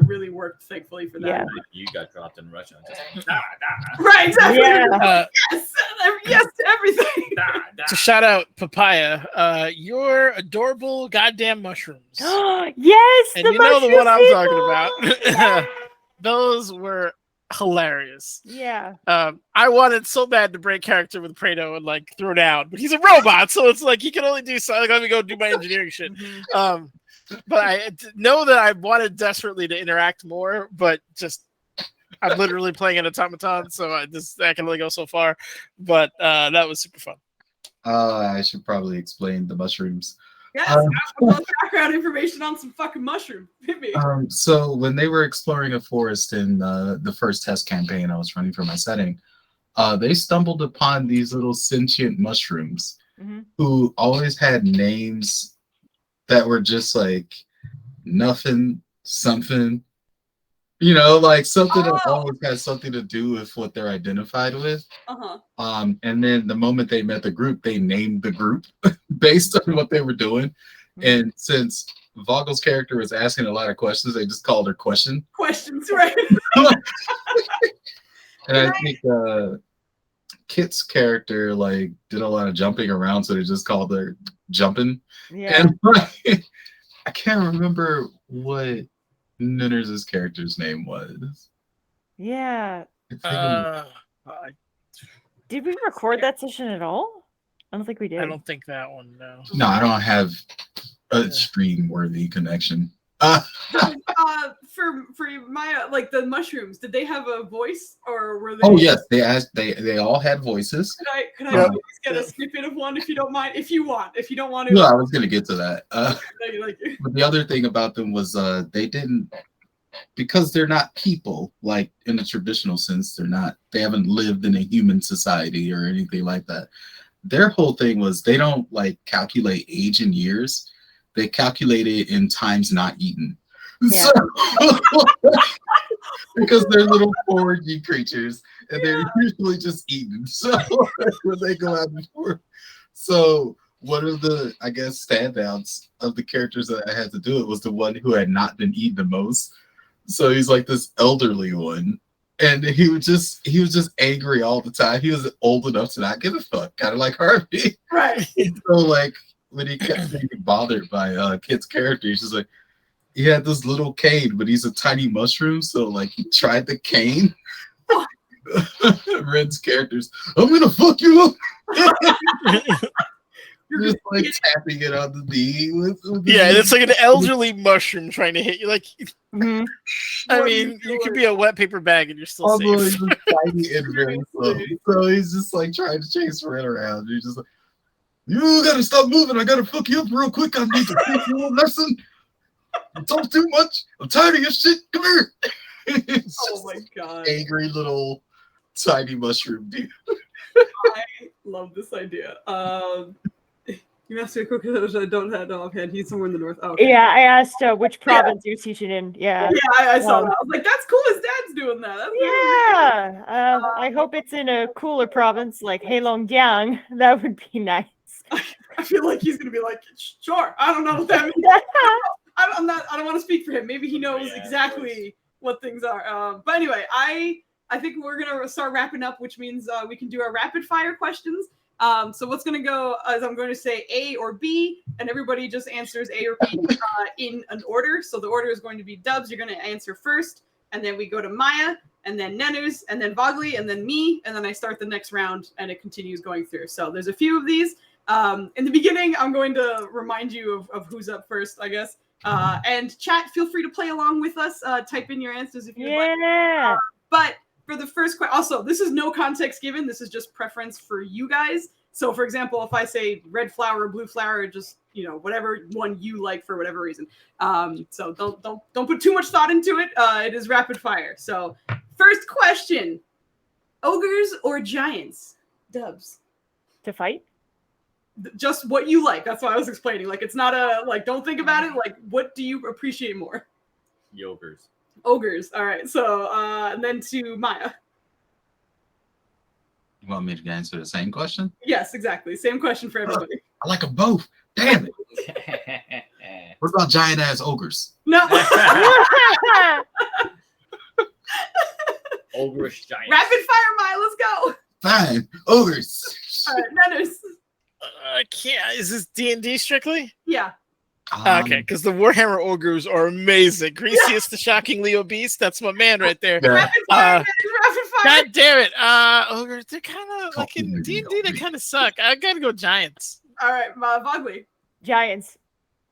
really worked, thankfully, for that. Yeah. You got dropped in Russia. Just, Right, exactly. Yeah. Yes to everything. So shout out Papaya. Your adorable goddamn mushrooms. Yes, And you know the one I'm talking about. Those were hilarious. Yeah. I wanted so bad to break character with Prado and like throw down, but he's a robot, so it's like he can only do something. Like, let me go do my engineering shit. But I know that I wanted desperately to interact more, but just I'm literally playing an automaton, so I can only go so far. But that was super fun. I should probably explain the mushrooms. Yes, I want background information on some fucking mushroom. Hit me. So when they were exploring a forest in the first test campaign I was running for my setting, they stumbled upon these little sentient mushrooms who always had names that were just like nothing, something, you know, like something that always has something to do with what they're identified with. And then the moment they met the group, they named the group based on what they were doing. And since Vogel's character was asking a lot of questions, they just called her Questions, right? And I think Kit's character like did a lot of jumping around, so they just called her Jumping. Yeah. And like, I can't remember what Ninners' character's name was. Yeah. Did we record that session at all? I don't think we did. I don't think that one. No. No, I don't have a stream-worthy connection. For Maya, like the mushrooms, did they have a voice or were they? Oh yes, they all had voices. Could I please get a snippet of one if you don't mind? If you want, if you don't want to. No, I was gonna get to that. Like, but the other thing about them was they didn't, because they're not people like in the traditional sense. They haven't lived in a human society or anything like that. their whole thing was they don't like calculate age in years. They calculate it in times not eaten. Yeah. So, because they're little 4G creatures and they're usually just eaten. So when they go out before. So one of the, I guess, standouts of the characters that I had to do it was the one who had not been eaten the most. So he's like this elderly one. And he was just angry all the time. He was old enough to not give a fuck, kind of like Harvey. Right. So like when he kept being bothered by Kid's character, he's just like, he had this little cane, but he's a tiny mushroom. So like he tried the cane. Ren's characters, I'm gonna fuck you up. You're just like tapping it on the knee with Yeah, it's like an elderly mushroom trying to hit you. Like, I mean, you could be a wet paper bag and you're still although safe. he's just tiny and very slow. So he's just like trying to chase Ren around. He's just like, you gotta stop moving. I gotta fuck you up real quick. I need to teach you a lesson. You talk too much. I'm tired of your shit. Come here. Oh my god. Angry little tiny mushroom dude. I love this idea. You asked me a quick question. I don't have offhand. He's somewhere in the north. Oh, okay. Yeah, I asked which province he was teaching in. Yeah. Yeah, I saw that. I was like, that's cool. His dad's doing that. That's really Yeah. I hope it's in a cooler province like Heilongjiang. That would be nice. I feel like he's gonna be like, sure. I don't know what that means. I don't want to speak for him. Maybe he knows exactly what things are. But anyway, I think we're gonna start wrapping up, which means we can do our rapid fire questions. So what's gonna go is I'm going to say A or B, and everybody just answers A or B in an order. So the order is going to be Dubs. You're going to answer first, and then we go to Maya, and then Nenus, and then Vogley, and then me, and then I start the next round, and it continues going through. So there's a few of these. In the beginning, I'm going to remind you of who's up first, I guess. And chat, feel free to play along with us. Type in your answers if you'd like. But for the first question, also, this is no context given. This is just preference for you guys. So, for example, if I say red flower, blue flower, just, you know, whatever one you like for whatever reason. So don't put too much thought into it. It is rapid fire. So, first question: ogres or giants? Dubs. To fight? Just what you like. That's what I was explaining. Like, it's not a like. Don't think about it. Like, what do you appreciate more? Ogres. Ogres. All right. So, and then to Maya. You want me to answer the same question? Yes, exactly. Same question for everybody. I like them both. Damn it. What about giant ass ogres? No. Ogrish giants. Rapid fire, Maya. Let's go. Fine. Ogres. All right, Nenus. I can't. Is this D&D strictly? Yeah. Okay, because the Warhammer ogres are amazing. Greasiest the shockingly obese. That's my man right there. Yeah. Rapid fire. Rapid fire. God damn it. Ogres, they're kind of like in Fucking D&D, they kind of suck. I gotta go Giants. All right, Vogley. Giants.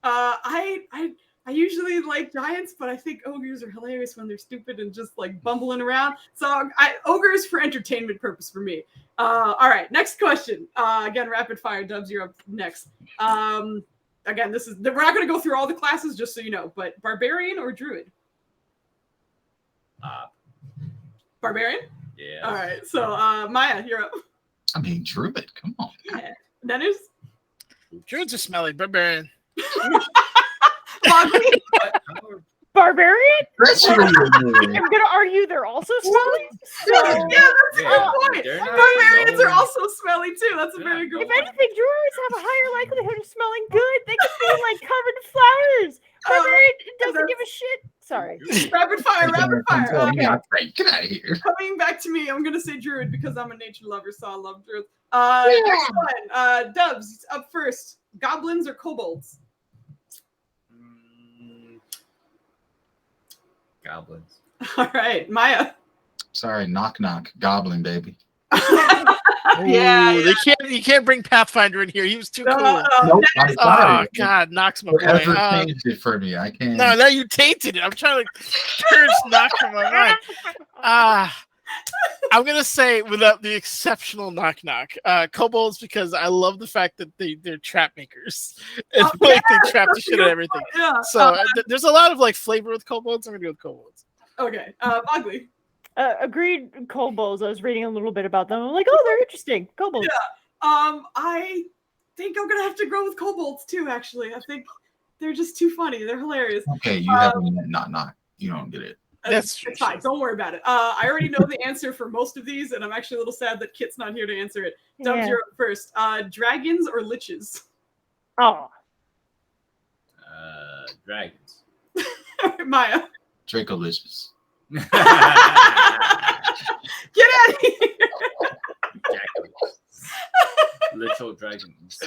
I usually like giants, but I think ogres are hilarious when they're stupid and just like bumbling around. So ogres for entertainment purpose for me. All right, next question. Again, rapid fire. Dubs, you're up next. Again, we're not going to go through all the classes, just so you know. But barbarian or druid? Barbarian. Yeah. All right. So Maya, you're up. I mean, druid. Come on. Yeah. Dennis. Druids are smelly. Barbarian. Barbarian? That's I'm gonna argue they're also smelly. So, Yeah, that's a good point. Barbarians are also smelly too. That's a very good if point. anything, druids have a higher likelihood of smelling good. They can be like covered in flowers. Barbarian doesn't give a shit. Sorry. Rapid fire, rapid fire. Okay. Get out of here. Coming back to me, I'm gonna say druid because I'm a nature lover, so I love druids. Next one. Dubs, up first. Goblins or kobolds? Goblins. All right, Maya. Sorry, knock knock. Goblin, baby. Yeah, Ooh, you can't bring Pathfinder in here. He was too cool. Nope, I'm Oh sorry. God, Knox my Whatever boy. changed it for me. I can't. No, now you tainted it. I'm trying to curse Knock from my mind. I'm gonna say without the exceptional knock, kobolds, because I love the fact that they're trap makers and they trap the shit out of everything. Yeah. So there's a lot of like flavor with kobolds. I'm gonna go with kobolds. Okay. Ugly. Agreed. Kobolds. I was reading a little bit about them. I'm like, oh, they're interesting. Kobolds. I think I'm gonna have to go with kobolds too. Actually, I think they're just too funny. They're hilarious. Okay, you have not. You don't get it. That's true. It's fine. Don't worry about it. I already know the answer for most of these, and I'm actually a little sad that Kit's not here to answer it. Dubs, Yeah. you're up first. Dragons or liches? Oh, Dragons. Maya. Dracolicious. Get out of here. Literal dragons.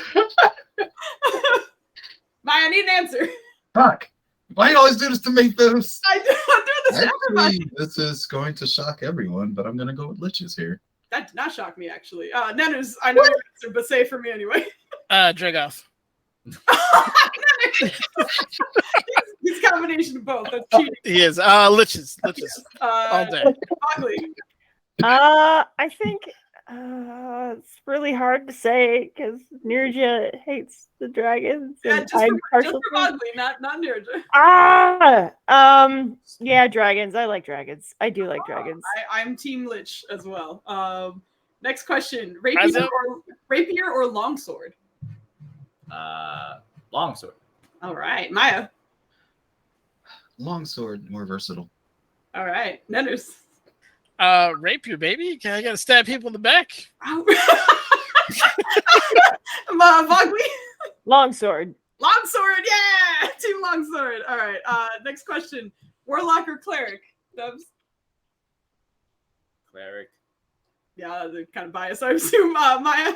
Maya, I need an answer. Fuck. Why you always do this to me, Phipps? I'm doing this to everybody. Actually, this is going to shock everyone, but I'm gonna go with liches here. That did not shock me, actually. Nenus, I know your answer, but say it for me anyway. Dragoff. He's a combination of both. That's cheating. He is. Liches. All day. Ugly. I think it's really hard to say because Nirja hates the dragons. Yeah, And just I'm for partial to- Ugly, not Nirja. Yeah, dragons. I like dragons. I do like dragons. I'm Team Lich as well. Next question: Present. rapier or longsword? Longsword. All right, Maya. Longsword, more versatile. All right, Nenus. Rapier, baby. I gotta stab people in the back. Vogly. Longsword. Longsword, yeah! Team Longsword. All right, next question. Warlock or cleric? Dubs? Cleric. Yeah, they're kind of biased, I assume. Maya?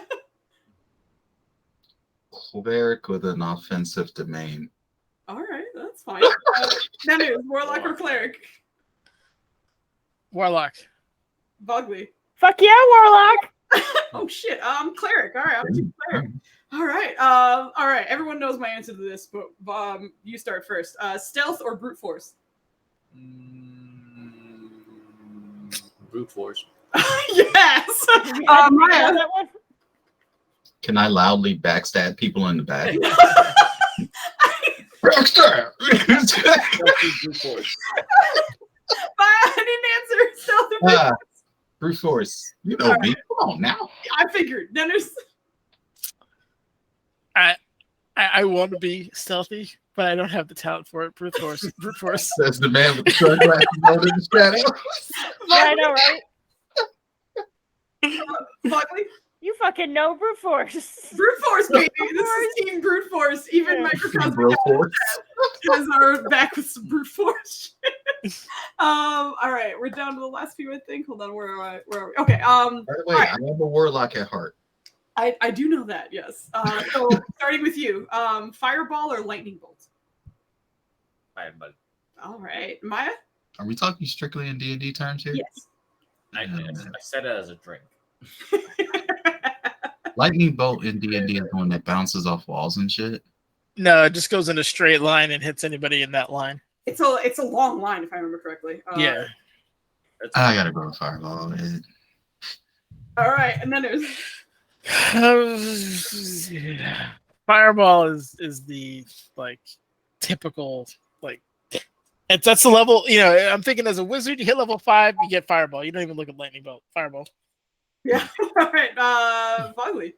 Cleric with an offensive domain. All right, that's fine. Nenus, Warlock or cleric? Warlock. Vogly. Fuck yeah, warlock. Oh shit, cleric. All right, I'm team cleric. All right. Everyone knows my answer to this, but you start first. Stealth or brute force? Brute force. Yes. Maya. Maya. That one? Can I loudly backstab people in the back? Backstab! Brute force. Maya, I need an answer. Stealth or brute force? Brute force. You know me. Come on now. I figured. Dennis. I want to be stealthy, but I don't have the talent for it. Brute force. Brute force. Says the man with the sunglasses under the shadow. Yeah, I know, right? Vogly. You fucking know brute force. Brute force, baby. This is team brute force. Even Yeah. microcosmic Bro force. guys are back with some brute force. All right, we're down to the last few, I think. Hold on, where are we? Okay. By the way, Alright. I am a warlock at heart. I do know that. Yes. So starting with you, fireball or lightning bolt? Fireball. All right, Maya. Are we talking strictly in D&D terms here? Yes. I said it as a drink. Lightning bolt in D&D is the one that bounces off walls and shit. No, it just goes in a straight line and hits anybody in that line. It's a long line, if I remember correctly. Yeah. I gotta go with fireball. All right, and then there's Fireball is the like typical like that's the level, I'm thinking as a wizard, you hit level 5, you get fireball. You don't even look at lightning bolt. Fireball. yeah. All right, Vogly.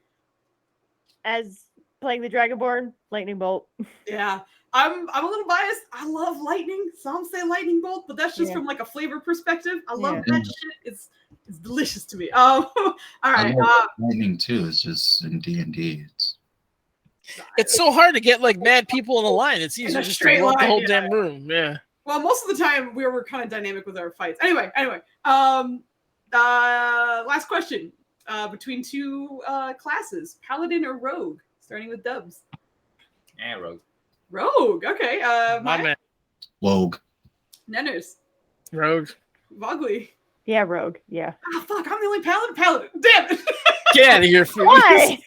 As playing the Dragonborn, lightning bolt. Yeah. I'm a little biased. I love lightning. Some say lightning bolt, but that's just Yeah. from like a flavor perspective. I love Yeah. that shit. It's delicious to me. All right. Lightning too is just in D&D. It's so hard to get like mad people in a line. It's easier a just straight to walk the line, whole yeah. damn room. Yeah. Well, most of the time we were kind of dynamic with our fights. Anyway. Last question. Between two classes, paladin or rogue? Starting with Dubs. Yeah, rogue. Rogue. Okay. My Maya, man. Wogue. Nenners, Rogue. Vogly. Yeah, rogue. Yeah. Ah, fuck! I'm the only paladin. Damn it! Get out of here, Food. Why?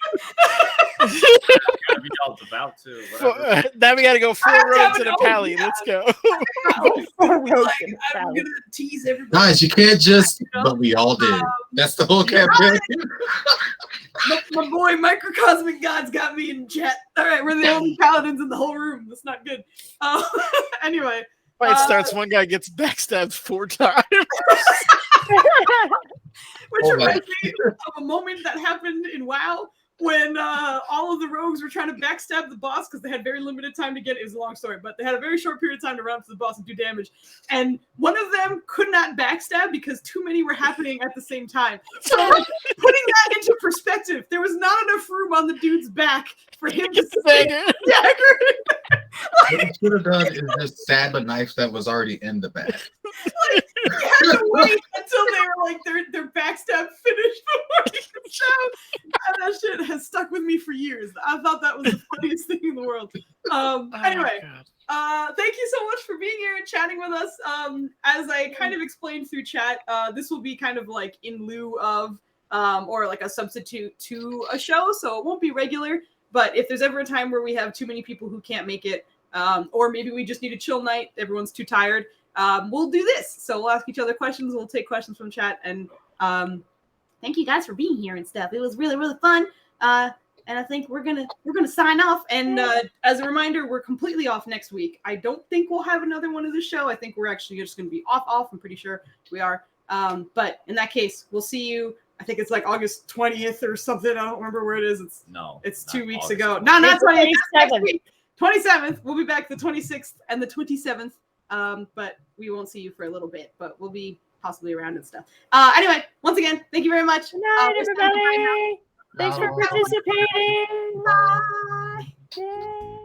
Gotta be all about to. Whatever. Now we gotta go 4 have to have rogues and an a oath, pally. yeah. Let's go. Rogue Like, and I'm salad. gonna tease everybody. Guys, you can't just. But we all did. That's the whole campaign. My boy Microcosmic Gods got me in chat. All right, we're the only paladins in the whole room. That's not good. Anyway, Fight starts, one guy gets backstabbed 4 times. which Oh my reminds me of a moment that happened in WoW when all of the rogues were trying to backstab the boss because they had very limited time to get it was a long story, but they had a very short period of time to run up to the boss and do damage. And one of them could not backstab because too many were happening at the same time. So putting that into perspective, there was not enough room on the dude's back for him to stick dagger. What he should have done is just stab a knife that was already in the bag. Like, you had to wait until they were like their backstab finished before you could stab. And that shit has stuck with me for years. I thought that was the funniest thing in the world. Anyway, thank you so much for being here and chatting with us. As I kind of explained through chat, this will be kind of like in lieu of or like a substitute to a show, so it won't be regular. But if there's ever a time where we have too many people who can't make it, or maybe we just need a chill night, everyone's too tired, we'll do this. So we'll ask each other questions, we'll take questions from chat, and thank you guys for being here and stuff. It was really, really fun. And I think we're gonna sign off. And as a reminder, we're completely off next week. I don't think we'll have another one of the show. I think we're actually just gonna be off. I'm pretty sure we are. But in that case, we'll see you. I think it's like August 20th or something. I don't remember where it is. It's 2 weeks August ago. No, not 20th. Next 27th. We'll be back the 26th and the 27th. But we won't see you for a little bit. But we'll be possibly around and stuff. Anyway, once again, thank you very much. Good night, everybody. Thanks for participating. Bye. Yay.